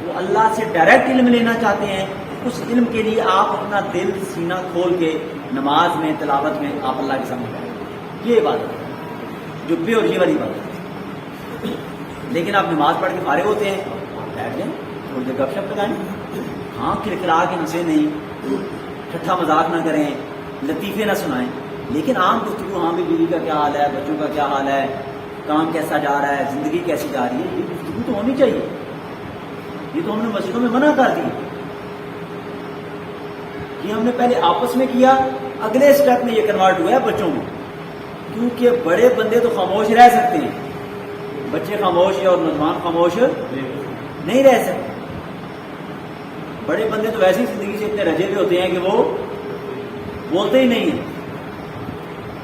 وہ اللہ سے ڈائریکٹ علم لینا چاہتے ہیں، اس علم کے لیے آپ اپنا دل سینہ کھول کے نماز میں تلاوت میں آپ اللہ کے سامنے بیٹھیں، یہ عبادت ہے جو پیور یہ والی عبادت ہے۔ لیکن آپ نماز پڑھ کے فارغ ہوتے ہیں، بیٹھ جائیں تھوڑی دیر گپ شپ لگائیں، ہاں کھلکھلا کے ہنسے نہیں، ٹھٹھا مذاق نہ کریں، لطیفے نہ سنائیں، لیکن عام گفتگو، ہاں بھی بیوی کا کیا حال ہے، بچوں کا کیا حال ہے، کام کیسا جا رہا ہے، زندگی کیسی جا رہی ہے، یہ گفتگو تو ہونی چاہیے۔ یہ تو ہم نے مسجدوں میں منع کر دی، یہ ہم نے پہلے آپس میں کیا، اگلے اسٹیپ میں یہ کنورٹ ہوا ہے بچوں میں، کیونکہ بڑے بندے تو خاموش رہ سکتے ہیں، بچے خاموش ہیں اور نوجوان خاموش نہیں رہ سکتے۔ بڑے بندے تو ویسے ہی زندگی سے اتنے رجے ہوئے ہوتے ہیں کہ وہ بولتے ہی نہیں ہیں،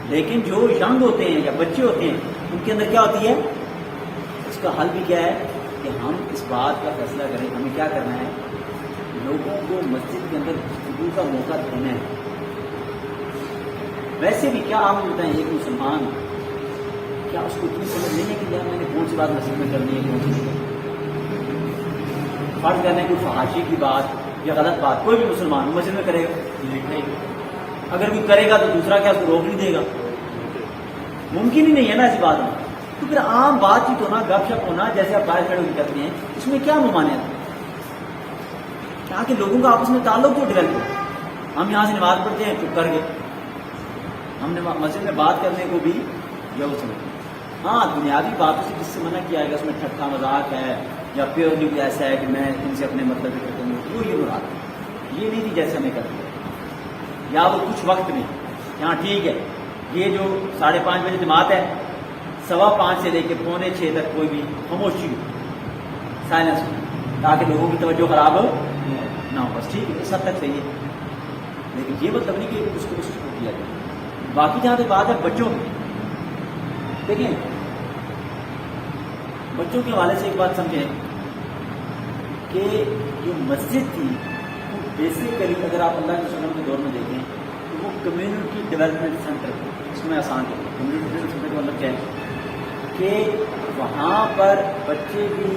لیکن جو ینگ ہوتے ہیں یا بچے ہوتے ہیں ان کے اندر کیا ہوتی ہے، اس کا حل بھی کیا ہے کہ ہم اس بات کا فیصلہ کریں، ہمیں کیا کرنا ہے، لوگوں کو مسجد کے اندر گفتگو کا موقع دینا ہے۔ ویسے بھی کیا آپ مجھے بتائیں، ایک مسلمان کیا اس کو اتنی سمجھ نہیں ہے کہ یار میں نے کون سی بات مسجد میں کرنی ہے، کون سی نہیں کرنی؟ فرض کرنے کوئی فحاشی کی بات یا غلط بات کوئی بھی مسلمان مسجد میں کرے گا، اگر کوئی کرے گا تو دوسرا کیا اس کو روک نہیں دے گا؟ ممکن ہی نہیں ہے نا ایسی بات میں۔ تو پھر عام بات چیت ہونا، گپ شپ ہونا، جیسے آپ باہر کھڑے ہو کے کرتے ہیں، اس میں کیا ممانعت ہے؟ تاکہ لوگوں کا آپس میں تعلق تو ڈیولپ ہو۔ ہم یہاں سے نماز پڑھتے ہیں چپ کر گئے، ہم نے مسجد میں بات کرنے کو بھی جو سمجھتے ہیں، ہاں بنیادی باتوں سے جس سے منع کیا گیا اس میں ٹھٹھا مذاق ہے یا پیورلی ایسا ہے کہ میں ان سے اپنے مطلب بھی کرتا ہوں، وہ یہ مراد ہے، یہ نہیں تھی جیسے ہمیں کرتے ہیں، یا وہ کچھ وقت میں یہاں ٹھیک ہے یہ جو 5:30 بجے جماعت ہے، 5:15 سے لے کے 5:45 تک کوئی بھی خاموشی ہو، سائلنس ہو، تاکہ لوگوں کی توجہ خراب ہو نہ ہو، بس ٹھیک ہے، اس حد تک صحیح ہے، لیکن یہ مطلب نہیں کہ اس کو کیا جائے۔ باقی جہاں تک بات ہے بچوں کی، دیکھیں بچوں کے حوالے سے ایک بات سمجھیں کہ جو مسجد تھی وہ بیسیکلی اگر آپ اللہ کے وسلم کے دور میں دیکھیں تو وہ کمیونٹی ڈیولپمنٹ سینٹر، اس کو میں آسان کروں، کمیونٹی ڈیولپمنٹ سینٹر کا مطلب کیا ہے کہ وہاں پر بچے بھی،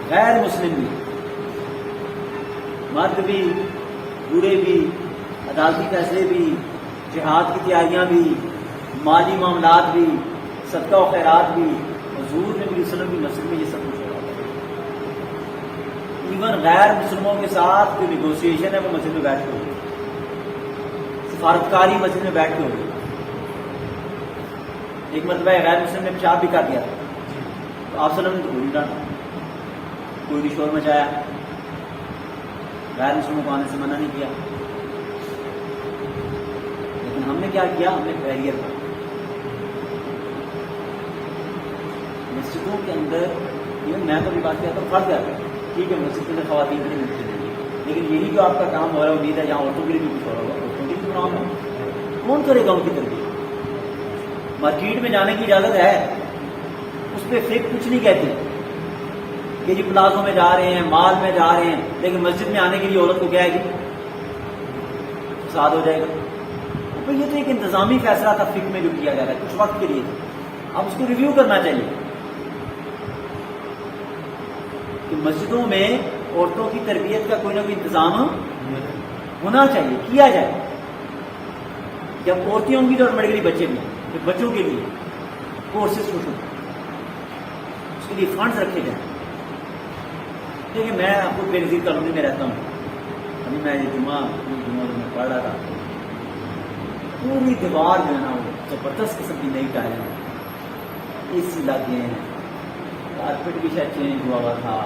غیر مسلم بھی، مرد بھی، بوڑھے بھی، عدالتی فیصلے بھی، جہاد کی تیاریاں بھی، مالی معاملات بھی، صدقہ و خیرات بھی، حضور نبی علیہ وسلم کی مسجد میں یہ سب کچھ ہو رہا ہے۔ ایون غیر مسلموں کے ساتھ جو نیگوسیشن ہے وہ مسجد میں بیٹھ کے ہوگی، سفارتکاری مسجد میں بیٹھ کے ہوگی۔ ایک مرتبہ غیر مسلم نے پیشاب بھی کر دیا تھا تو آپ صلی اللہ علیہ وسلم نے تو کوئی ڈانٹا، کوئی بھی شور مچایا، غیر مسلموں کو آنے سے منع نہیں کیا، لیکن ہم نے کیا کیا، ہم نے بیریئر کیا مسجدوں کے اندر۔ ایون میں تو بھی بات کرتا ہوں، فرض کرتا ہوں ٹھیک ہے مسجد کے اندر خواتین کے لیے مسجد نہیں ہے، لیکن یہی جو آپ کا کام ہو رہا ہے امید ہے یہاں عورتوں کے لیے بھی کچھ ہو رہا ہوگا، عورتوں کے لیے پروگرام ہے، کون کرے گا ان کی تربیت؟ مارکیٹ میں جانے کی اجازت ہے، اس پہ فکر کچھ نہیں کہتے کہ جی پلازوں میں جا رہے ہیں، مال میں جا رہے ہیں، لیکن مسجد میں آنے کے لیے عورت کو کیا ہے جی فساد ہو جائے گا۔ تو یہ تو ایک انتظامی فیصلہ تھا فکر میں جو کیا جا رہا ہے کچھ وقت کے لیے، اب اس کو ریویو کرنا چاہیے کہ مسجدوں میں عورتوں کی تربیت کا کوئی نہ کوئی انتظام ہونا چاہیے، کیا جائے۔ جب عورتیں ہوں گی تو آٹومیٹکلی بچے بھی، پھر بچوں کے لیے کورسز شروع، اس کے لیے فنڈز رکھے جائیں۔ دیکھیے میں آپ کو بے نظیر کالونی میں رہتا ہوں، ابھی میں یہ جمعہ میں پڑھ رہا تھا، پوری دیوار جو ہے نا وہ زبردست قسم کی نئی ٹائلیں ہیں، اے سی لگے ہیں، کارپیٹ بھی شاید چینج ہوا ہوا تھا،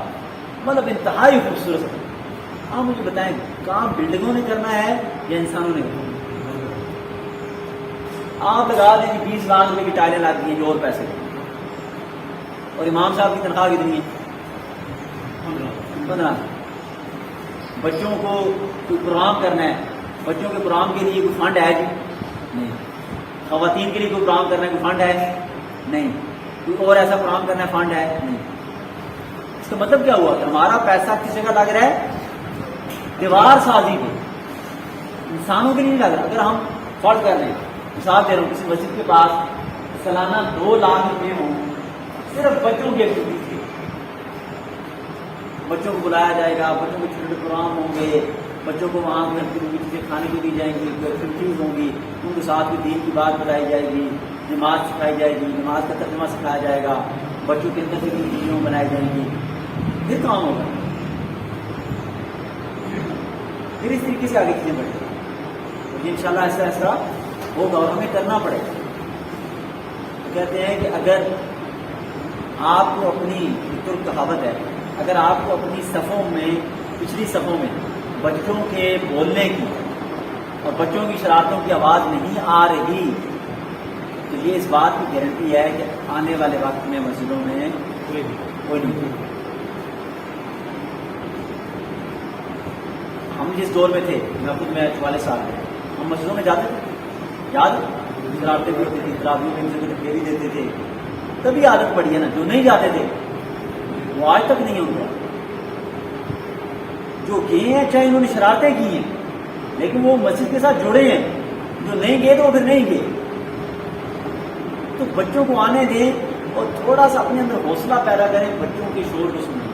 مطلب انتہائی خوبصورت۔ آپ مجھے بتائیں کام بلڈنگوں نے کرنا ہے یا انسانوں نے کرنا ہے؟ آپ لگا دیں کہ 20 لاکھ روپے کی ٹائلیں لاتی ہیں جو اور پیسے، اور امام صاحب کی تنخواہ کتنی ہے؟ 15۔ بچوں کو کوئی پروگرام کرنا ہے، بچوں کے پروگرام کے لیے کوئی فنڈ ہے جی؟ نہیں۔ خواتین کے لیے کوئی پروگرام کرنا ہے، کوئی فنڈ ہے؟ نہیں۔ کوئی اور ایسا پروگرام کرنا ہے، فنڈ ہے؟ نہیں۔ اس کا مطلب کیا ہوا کہ ہمارا پیسہ کس جگہ لگ رہا ہے؟ دیوار سازی پہ، انسانوں کے لیے نہیں لگ رہا۔ اگر ہم فرض کر رہے ہیں، مثال دے رہا ہوں، کسی مسجد کے پاس سالانہ 2 لاکھ روپے ہوں صرف بچوں کی ایکٹیویٹیز کی، بچوں کو بلایا جائے گا، بچوں کے چھوٹے چھوٹے پروگرام ہوں گے، بچوں کو وہاں کی چیزیں کھانے کو دی جائیں گی، ایکٹیویٹیز ہوں گی، ان کے ساتھ بھی دین کی بات بتائی جائے گی، نماز سکھائی جائے گی، نماز کا ترجمہ سکھایا جائے گا، بچوں کے اندر سے ویڈیو بنائی جائیں گی، پھر کام ہوگا، پھر اس طریقے سے آگے چیزیں بڑھیں گی، ان شاء اللہ ایسا ایسا ہوگا اور ہمیں کرنا پڑے گا۔ کہتے ہیں کہ اگر آپ کو اپنی کہاوت ہے، اگر آپ کو اپنی صفوں میں، پچھلی صفوں میں بچوں کے بولنے کی اور بچوں کی شرارتوں کی آواز نہیں آ رہی تو یہ اس بات کی گارنٹی ہے کہ آنے والے وقت میں مسجدوں میں کوئی نہیں۔ ہم جس دور میں تھے، میں خود میں 44 سال میں، ہم مسجدوں میں جاتے تھے، یاد شرارتیں بھی ہوتی تھی، تراویح میں سے پھیری دیتے تھے، تبھی عادت پڑی ہے نا۔ جو نہیں جاتے تھے وہ آج تک نہیں ہوتا، جو گئے ہیں چاہے انہوں نے شرارتیں کی ہیں لیکن وہ مسجد کے ساتھ جڑے ہیں، جو نہیں گئے تو وہ پھر نہیں گئے۔ تو بچوں کو آنے دیں اور تھوڑا سا اپنے اندر حوصلہ پیدا کریں، بچوں کے شور کو سنیں،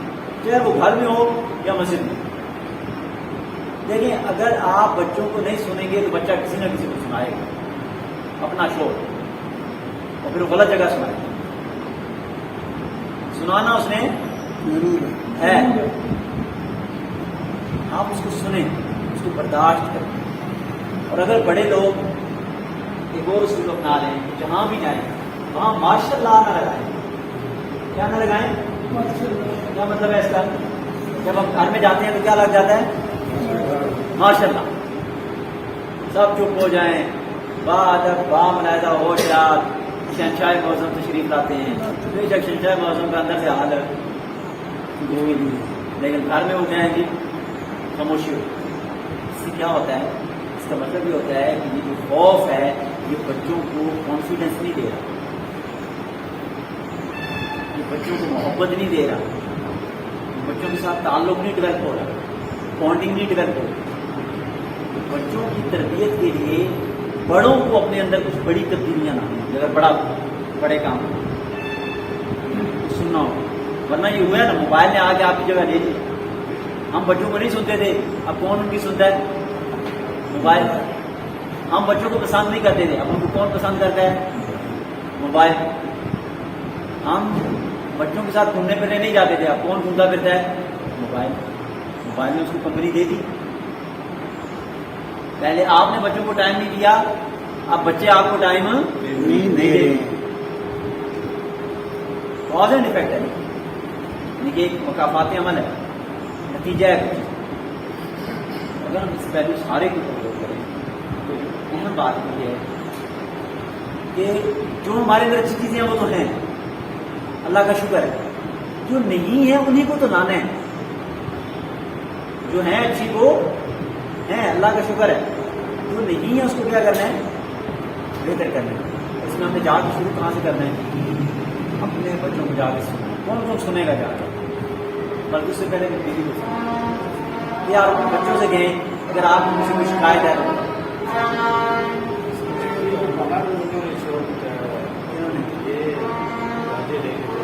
چاہے وہ گھر میں ہو یا مسجد میں۔ دیکھیں اگر آپ بچوں کو نہیں سنیں گے تو بچہ کسی نہ کسی کو سنائے گا اپنا شور، اور پھر وہ غلط جگہ سنائے گا۔ سنانا اس نے ہے، آپ اس کو سنیں، اس کو برداشت کریں، اور اگر بڑے لوگ ایک اور اصول اپنا لیں، جہاں بھی جائیں وہاں ماشاء اللہ نہ لگائیں۔ کیا نہ لگائیں؟ کیا مطلب ہے اس کا؟ جب ہم گھر میں جاتے ہیں تو کیا لگ جاتا ہے؟ ماشاء اللہ، سب چپ ہو جائیں، با ادب با ملاحظہ ہوشیار شہنشاہ معظم تشریف لاتے ہیں، بے شک شہنشاہ معظم کا اندر سے حال ہے، لیکن گھر میں وہ جائیں گی خاموشی ہو۔ اس سے کیا ہوتا ہے؟ اس کا مطلب یہ ہوتا ہے کہ یہ جو خوف ہے یہ بچوں کو کانفیڈنس نہیں دے رہا، یہ بچوں کو محبت نہیں دے رہا، بچوں کے ساتھ تعلق نہیں ڈیولپ ہو رہا، بانڈنگ نہیں ڈیولپ ہو رہی۔ بچوں کی تربیت کے لیے بڑوں کو اپنے اندر کچھ بڑی تبدیلیاں لانی ہیں۔ اگر بڑے کام سننا ہو، ورنہ یہ ہوا ہے نا، موبائل نے آ کے آپ کی جگہ لے لی۔ ہم بچوں کو نہیں سنتے تھے، اب کون ان کی سنتا ہے؟ موبائل۔ ہم بچوں کو پسند نہیں کرتے تھے، اب ان کو کون پسند کرتا ہے؟ موبائل۔ ہم بچوں کے ساتھ گھومنے پھرنے نہیں جاتے تھے، اب کون گھومتا پھرتا ہے؟ موبائل۔ موبائل نے اس کو کمپنی دے دی۔ پہلے آپ نے بچوں کو ٹائم نہیں دیا، اب بچے آپ کو ٹائم نہیں دے رہے۔ کاز اینڈ ایفیکٹ ہے، یعنی کہ ایک مکافاتی عمل ہے، نتیجہ ہے کچھ۔ اگر ہم اس پہلو سارے کو غور کریں تو اہم بات یہ ہے کہ جو ہمارے اندر اچھی چیزیں ہیں وہ تو ہیں، اللہ کا شکر ہے، جو نہیں ہے انہیں کو تو لانا ہے، جو ہیں اچھی وہ ہیں، اللہ کا شکر ہے، جو نہیں ہے اس کو کیا کرنا ہے؟ بہتر کرنا ہے۔ اس میں ہمیں جا کے شروع کہاں سے کرنا ہے؟ اپنے بچوں کو جا کے سننا۔ کون سنے گا جا کے؟ بلکہ اس سے پہلے کہ بیوی کو سننا، یا آپ بچوں سے گئے، اگر آپ کو کسی کو شکایت ہے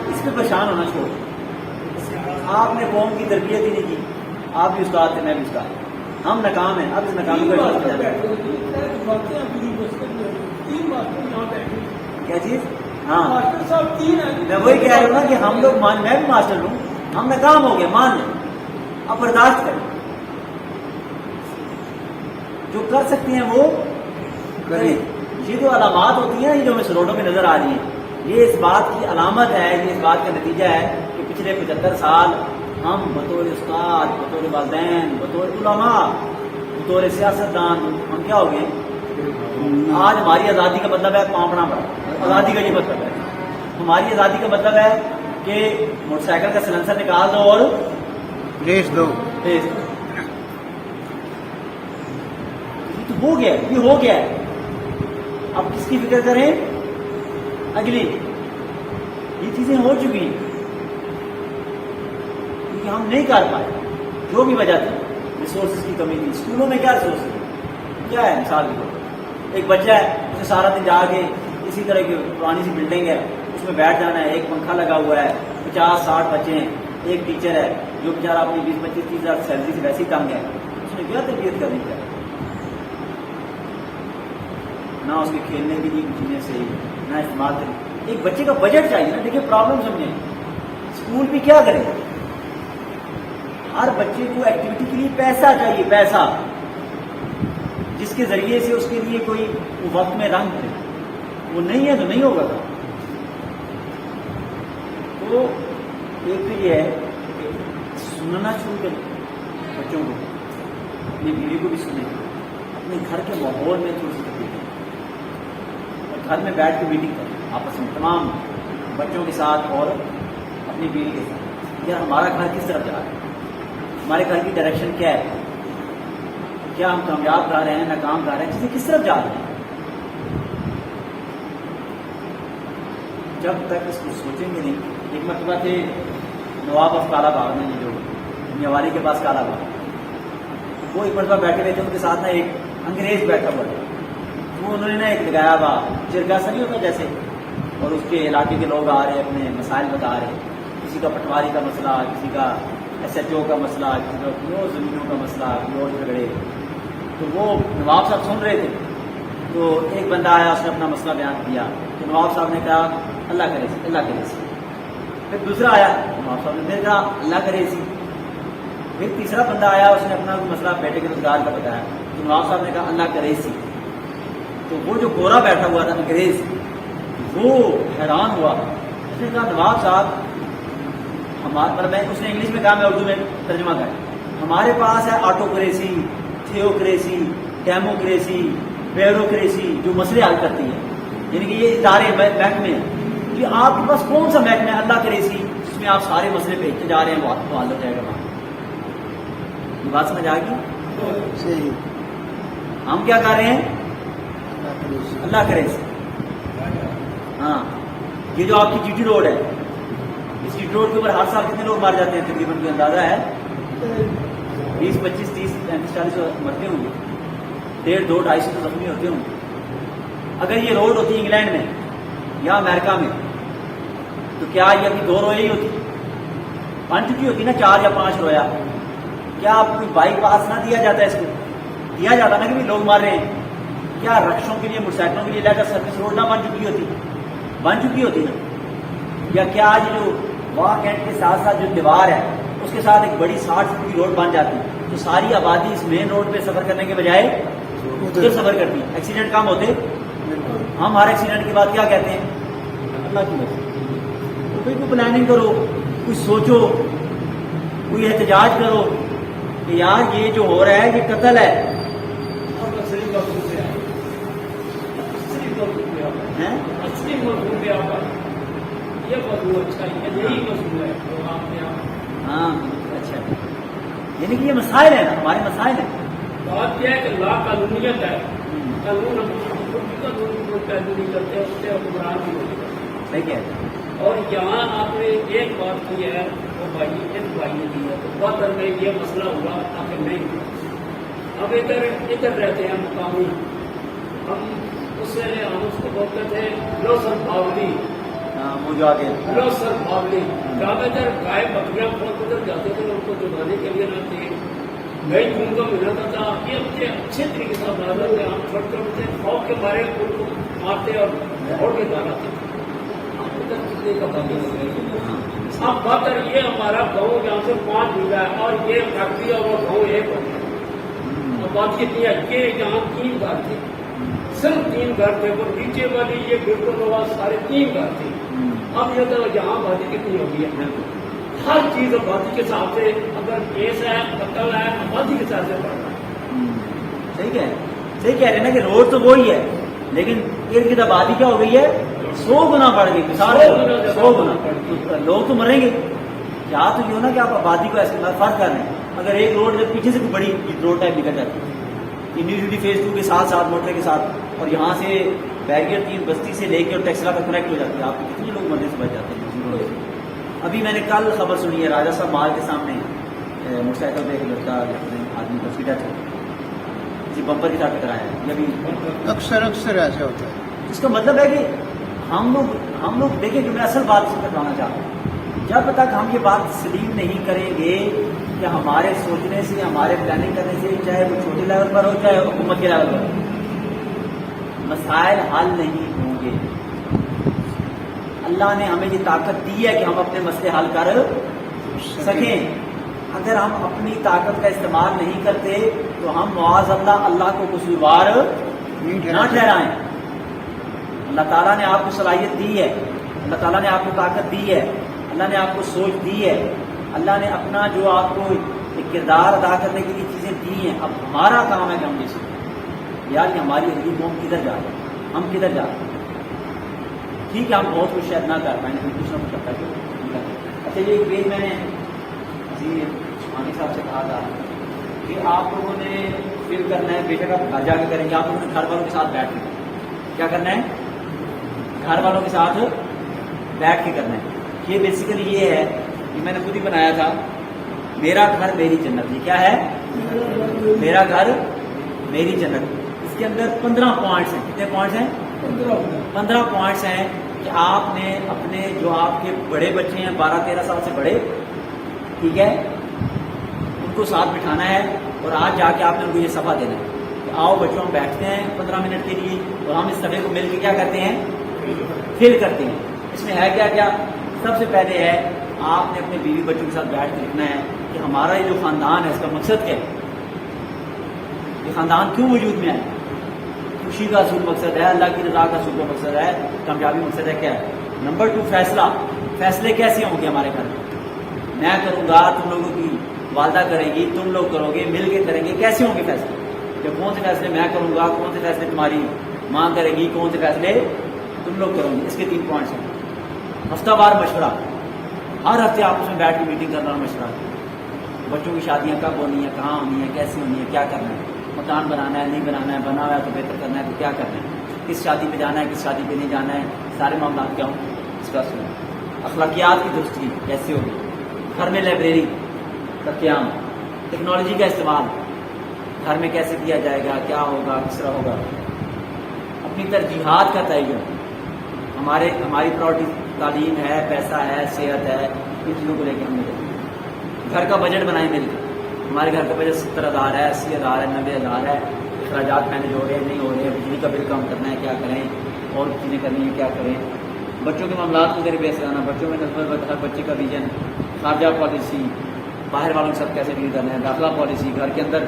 اس پہ پریشان ہونا چھوڑ۔ آپ نے قوم کی تربیت ہی نہیں کی، آپ بھی استاد تھے، میں بھی استاد، ہم ناکام ہیں، اب اس ناکامی کو کیا چیز؟ ہاں میں وہی کہہ رہا ہوں نا کہ ہم لوگ میں بھی ماسٹر ہوں، ہم ناکام ہو گئے، مان لیں، اب برداشت کریں، جو کر سکتے ہیں وہ کریں۔ یہ جو علامات ہوتی ہیں، یہ جو ہمیں روڈوں میں نظر آ رہی ہیں، یہ اس بات کی علامت ہے، یہ اس بات کا نتیجہ ہے کہ پچھلے 75 سال ہم بطور استاد، بطور والدین، بطور علماء، بطور سیاستدان، ہم کیا ہو گئے؟ آج ہماری آزادی کا مطلب ہے پانپنا پڑا۔ آزادی کا یہ مطلب ہے، ہماری آزادی کا مطلب ہے کہ موٹر سائیکل کا سلنسر نکال دو اور ریس دو۔ یہ تو ہو گیا، یہ ہو گیا ہے، اب کس کی فکر کریں؟ اگلی، یہ چیزیں ہو چکی ہیں کیونکہ ہم نہیں کر پائے، جو بھی وجہ تھی، ریسورسز کی کمی تھی۔ اسکولوں میں کیا ریسورس کیا ہے؟ مثال کے طور پر ایک بچہ ہے، اسے سارا دن جا کے اسی طرح کی پرانی سی بلڈنگ ہے، اس میں بیٹھ جانا ہے. ایک پنکھا لگا ہوا ہے, 50-60 بچے ہیں, ایک ٹیچر ہے جو بیچارہ اپنی 20-25-30 ہزار سیلری سے ویسے ہی تنگ ہے, اس نے کیا تربیت کرنی چاہیے؟ نہ اس کے کھیلنے کے لیے کچھ چیزیں صحیح, نہ استعمال کریں. ایک بچے کا بجٹ چاہیے نا. دیکھیے پرابلم سمجھیں, اسکول بھی کیا کرے, ہر بچے کو ایکٹیویٹی کے لیے پیسہ چاہیے, پیسہ جس کے ذریعے سے اس کے لیے کوئی وقت میں رنگ کرے. وہ نہیں ہے تو نہیں ہوگا. تو ایک تو یہ ہے کہ سننا شروع کریں بچوں کو, اپنی بیوی کو بھی سنیں, اپنے گھر کے ماحول میں تھوڑی سی تبدیلی کریں, اور گھر میں بیٹھ کے میٹنگ کریں آپس میں تمام بچوں کے ساتھ اور اپنی بیوی کے ساتھ. یار ہمارا گھر کس طرف جا رہا ہے, ہمارے گھر کی ڈائریکشن کیا ہے, کیا ہم کامیاب کر رہے ہیں, ناکام کر رہے ہیں, چیزیں کس طرف جا رہی ہیں. جب تک اس کو سوچیں گے نہیں. ایک مرتبہ تھے نواب آف کالا باغ میں, جو میواری کے پاس کالا باغ, وہ ایک مرتبہ بیٹھے ہوئے تھے, ان کے ساتھ نا ایک انگریز بیٹھا ہوا تھا. وہ انہوں نے نا ایک لگایا ہوا چرگا سا نہیں ہوتا جیسے, اور اس کے علاقے کے لوگ آ رہے ہیں, اپنے مسائل بتا رہے ہیں, کسی کا پٹواری کا مسئلہ, کسی کا SHO کا مسئلہ, کسی کا زمینوں کا مسئلہ, اور جھگڑے. تو وہ نواب صاحب سن رہے تھے. تو ایک بندہ آیا, اس نے اپنا مسئلہ بیان کیا. تو نواب صاحب نے کہا اللہ کرے سی, اللہ کرے سی. پھر دوسرا آیا, نواب صاحب نے پھر کہا اللہ کرے سی. پھر تیسرا بندہ آیا, اس نے اپنا مسئلہ بیٹے کے روزگار کا بتایا. تو نواب صاحب نے کہا اللہ کرے سی. تو وہ جو گورا بیٹھا ہوا تھا انگریز, وہ حیران ہوا. اس نے کہا نواب صاحب ہمارے پر, میں اس نے انگلش میں کہا, میں اردو میں ترجمہ کر, ہمارے پاس ہے آٹوکریسی, تھیوکریسی, ڈیموکریسی, بیوروکریسی, جو مسئلے حل کرتی ہے, یعنی کہ یہ ادارے محکمے ہیں. کہ آپ کے پاس کون سا محکمہ ہے اللہ کریسی جس میں آپ سارے مسئلے بھیجتے جا رہے ہیں, وہ حل ہو جائے گا وہاں. یہ بات سمجھ آ گئی؟ ہم کیا کر رہے ہیں, اللہ کرے سی. ہاں, یہ جو آپ کی GT روڈ ہے, اس GT روڈ کے اوپر ہر سال کتنے لوگ مار جاتے ہیں تقریباً, کوئی اندازہ ہے؟ 20, 25, 30, 35, 40 مرتے ہوں گے, 150, 200, 250 تو زخمی ہوتے ہوں گے. اگر یہ روڈ ہوتی انگلینڈ میں یا امریکہ میں, تو کیا یہ ابھی 2 روئے ہی ہوتی, بن چکی ہوتی نا 4 یا 5 رویا. کیا آپ کوئی بائی پاس نہ دیا جاتا ہے, اس کو دیا جاتا نا کہ بھی لوگ مار رہے ہیں. کیا رکشوں کے لیے, موٹر سائیکلوں کے لیے لیکر سروس روڈ نہ بن چکی ہوتی, بن چکی ہوتی نا. یا کیا آج جو واک اینڈ کے ساتھ ساتھ جو دیوار ہے, اس کے ساتھ ایک بڑی 60 فٹ کی روڈ بن جاتی, تو ساری آبادی اس مین روڈ پہ سفر کرنے کے بجائے ادھر سفر کرتی, ایکسیڈنٹ کم ہوتے. ہم ہر ایکسیڈنٹ کے بعد کیا کہتے ہیں, اللہ کی مرضی. تو کوئی پلاننگ کرو, کوئی سوچو, کوئی احتجاج کرو کہ یار یہ جو ہو رہا ہے یہ قتل ہے. ہاں اچھا, یعنی کہ یہ مسائل ہیں نا, ہمارے مسائل ہیں. بات کیا ہے کہ لا قانونیت ہے, قانون کرتے ہیں حکمران کی ٹھیک ہے. اور یہاں آپ نے ایک بات کی ہے, وہ بھائی اس بھائی نے کی ہے, تو بہت میں یہ مسئلہ ہوا آخر نہیں. اب ادھر رہتے ہیں مقامی, ہم اس سے ہم اس کو بولتے تھے لوسر باولی, وہ جو آگے لوسر باولی. جب ادھر گائے بکریاں بہت ادھر جاتے تھے, ان کو جگانے کے لیے نہ تھے, نئی خون کا ملاتا تھا. یہ اپنے اچھے طریقے سے بنا تھے, ہم چھوٹے چھوٹے خوف کے مارے ان کو مارتے اور دوڑ کے ڈالا تھے. اب بات یہ ہمارا گاؤں یہاں سے 5 بیگھہ ہے, اور یہ فیکٹری اور وہ گاؤں ایک ہوتا ہے. اب بات کتنی ہے کہ یہاں 3 گھر تھے, صرف 3 گھر تھے, وہ نیچے والی یہ بالکل ہوا سارے 3 گھر تھے. اب یہ تو یہاں آبادی کتنی ہوگی ہے, ہر چیز آبادی کے ساتھ سے, اگر کیس ہے قتل ہے آبادی کے ساتھ سے پڑھنا ہے. صحیح کہہ رہے ہیں نا کہ روڈ تو وہی ہے, لیکن ارد گرد آبادی کیا ہو گئی ہے, 100 گنا بڑھ گئی. 100 گنا لوگ تو مریں گے. کیا تو یہ ہو نا کہ آپ آبادی کو ایسے فرق کر رہے ہیں. اگر ایک روڈ جب پیچھے سے کوئی بڑی روڈ ٹائپ نکل جاتی ہے یونیورسٹی فیز 2 کے ساتھ ساتھ موٹر کے ساتھ, اور یہاں سے بیریئر 3 بستی سے لے کے اور ٹیکسلا کا کنیکٹ ہو جاتی ہے, آپ کتنے لوگ مرنے سے بچ جاتے ہیں. ابھی میں نے کل خبر سنی ہے, راجا صاحب مال کے سامنے موٹر سائیکل پہ ایک لڑکا آدمی کا اس کی ڈیتھ ہو کسی بمپر کے ساتھ ٹکرایا ہے. یہ بھی اکثر ایسا ہوتا ہے. اس کا مطلب ہے کہ ہم لوگ دیکھیں کہ میں اصل بات سے بتانا چاہتا ہوں، جب تک ہم یہ بات تسلیم نہیں کریں گے کہ ہمارے سوچنے سے، ہمارے پلاننگ کرنے سے، چاہے وہ چھوٹے لیول پر ہو چاہے حکومت کے لیول پر ہو، مسائل حل نہیں ہوں گے۔ اللہ نے ہمیں یہ طاقت دی ہے کہ ہم اپنے مسئلے حل کر سکیں۔ اگر ہم اپنی طاقت کا استعمال نہیں کرتے تو ہم معاذ اللہ کو قصوروار نہ ٹھہرائیں۔ اللہ تعالیٰ نے آپ کو صلاحیت دی ہے، اللہ تعالیٰ نے آپ کو طاقت دی ہے، اللہ نے آپ کو سوچ دی ہے، اللہ نے اپنا جو آپ کو ایک کردار ادا کرنے کے لیے چیزیں دی ہیں۔ اب ہمارا کام ہے کہ ہم یہ سیکھیں یار کہ ہماری اگلی قوم کدھر جا رہے ہیں، ہم کدھر جا رہے ہیں۔ ٹھیک ہے ہم بہت کچھ شاید نہ کر پائیں لیکن کچھ نہ کچھ کرتا ہے۔ اچھا یہ ایک پیج میں نے عثمانی صاحب سے کہا تھا کہ آپ لوگوں نے فل کرنا ہے، بے شک آپ گھر جا کے کریں گے، آپ لوگوں نے گھر والوں کے ساتھ بیٹھ کے کیا کرنا ہے، گھر والوں کے ساتھ بیٹھ کے کرنا ہے۔ یہ بیسیکلی یہ ہے کہ میں نے خود ہی بنایا تھا، میرا گھر میری جنت۔ یہ کیا ہے؟ میرا گھر میری جنت۔ اس کے اندر 15 پوائنٹس ہیں۔ کتنے پوائنٹس ہیں؟ 15 پوائنٹس ہیں کہ آپ نے اپنے جو آپ کے بڑے بچے ہیں 12-13 سال سے بڑے، ٹھیک ہے، ان کو ساتھ بٹھانا ہے اور آج جا کے آپ نے ان کو یہ صفحہ دینا ہے کہ آؤ بچوں ہم بیٹھتے ہیں 15 منٹ کے لیے اور ہم اس صفحے کو مل کے کیا کرتے ہیں، فل کرتے ہیں۔ اس میں ہے کیا سب سے پہلے ہے آپ نے اپنے بیوی بچوں کے ساتھ بیٹھ کے لکھنا ہے کہ ہمارا یہ جو خاندان ہے اس کا مقصد کیا ہے، یہ خاندان کیوں وجود میں آئے، خوشی کا اصول مقصد ہے، اللہ کی رضا کا اصول مقصد ہے، کامیابی مقصد ہے کیا ہے۔ نمبر 2 فیصلے کیسے ہوں گے ہمارے گھر میں، میں کروں گا، تم لوگوں کی والدہ کرے گی، تم لوگ کرو گے، مل کے کریں گے، کیسے ہوں گے فیصلے، کہ کون سے فیصلے میں کروں گا، کون سے فیصلے تمہاری ماں کرے گی، کون سے فیصلے تم لوگ کرو گے۔ اس کے 3 پوائنٹس ہیں۔ ہفتہ وار مشورہ، ہر ہفتے آپ اس میں بیٹھ کے میٹنگ کرنا، مشورہ، بچوں کی شادیاں کب ہونی ہیں، کہاں ہونی ہیں، کیسی ہونی ہے، کیا کرنا ہے، مکان بنانا ہے نہیں بنانا ہے، بنا ہوا ہے تو بہتر کرنا ہے تو کیا کرنا ہے، کس شادی پہ جانا ہے کس شادی پہ نہیں جانا ہے، سارے معاملات کیا ہوں اس کا سنیں۔ اخلاقیات کی درستگی کیسے ہوگی، گھر میں لائبریری کا قیام، ٹیکنالوجی کا استعمال گھر میں کیسے کیا جائے گا، کیا ہوگا، کس طرح ہوگا، اپنی ترجیحات کا تعین، ہماری پرائورٹی تعلیم ہے، پیسہ ہے، صحت ہے، ان چیزوں کو لے کے ہم نے گھر کا بجٹ بنائیں مل کے۔ ہمارے گھر کا بجٹ 70,000 ہے، 80,000 ہے، 90,000 ہے، اخراجات مینیج ہو رہے ہیں نہیں ہو رہے ہیں، بجلی کا بل کم کرنا ہے کیا کریں، اور چیزیں کرنی ہے کیا کریں، بچوں کے معاملات کو ذریعے بیس لانا، بچوں میں نسبت ہر بچے کا ویژن، خارجہ پالیسی، باہر والوں کے ساتھ کیسے ڈیل کرنا ہے، داخلہ پالیسی، گھر کے اندر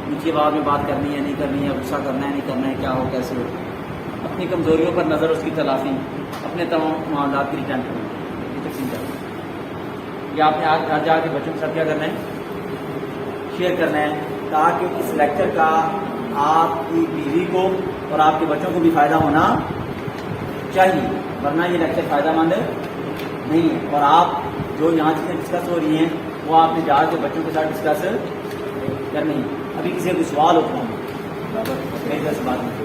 نیچے باہر میں بات کرنی ہے نہیں کرنی ہے، غصہ کرنا ہے نہیں کرنا ہے، کیا ہو کیسے ہو، اپنی کمزوریوں پر نظر، اس کی تلافی، اپنے تمام معاملات کی ریٹرن کرنا، یہ تقسیم کرنا ہے۔ یہ آپ نے آج گھر جا کے بچوں کے ساتھ کیا کرنا ہے، شیئر کرنا ہے، تاکہ اس لیکچر کا آپ کی بیوی کو اور آپ کے بچوں کو بھی فائدہ ہونا چاہیے، ورنہ یہ لیکچر فائدہ مند نہیں ہے۔ اور آپ جو یہاں چیزیں ڈسکس ہو رہی ہیں وہ آپ نے جا کے بچوں کے ساتھ ڈسکس کرنی ہے۔ ابھی کسی کا کوئی سوال ہوتا ہے میری طرف سے بات نہیں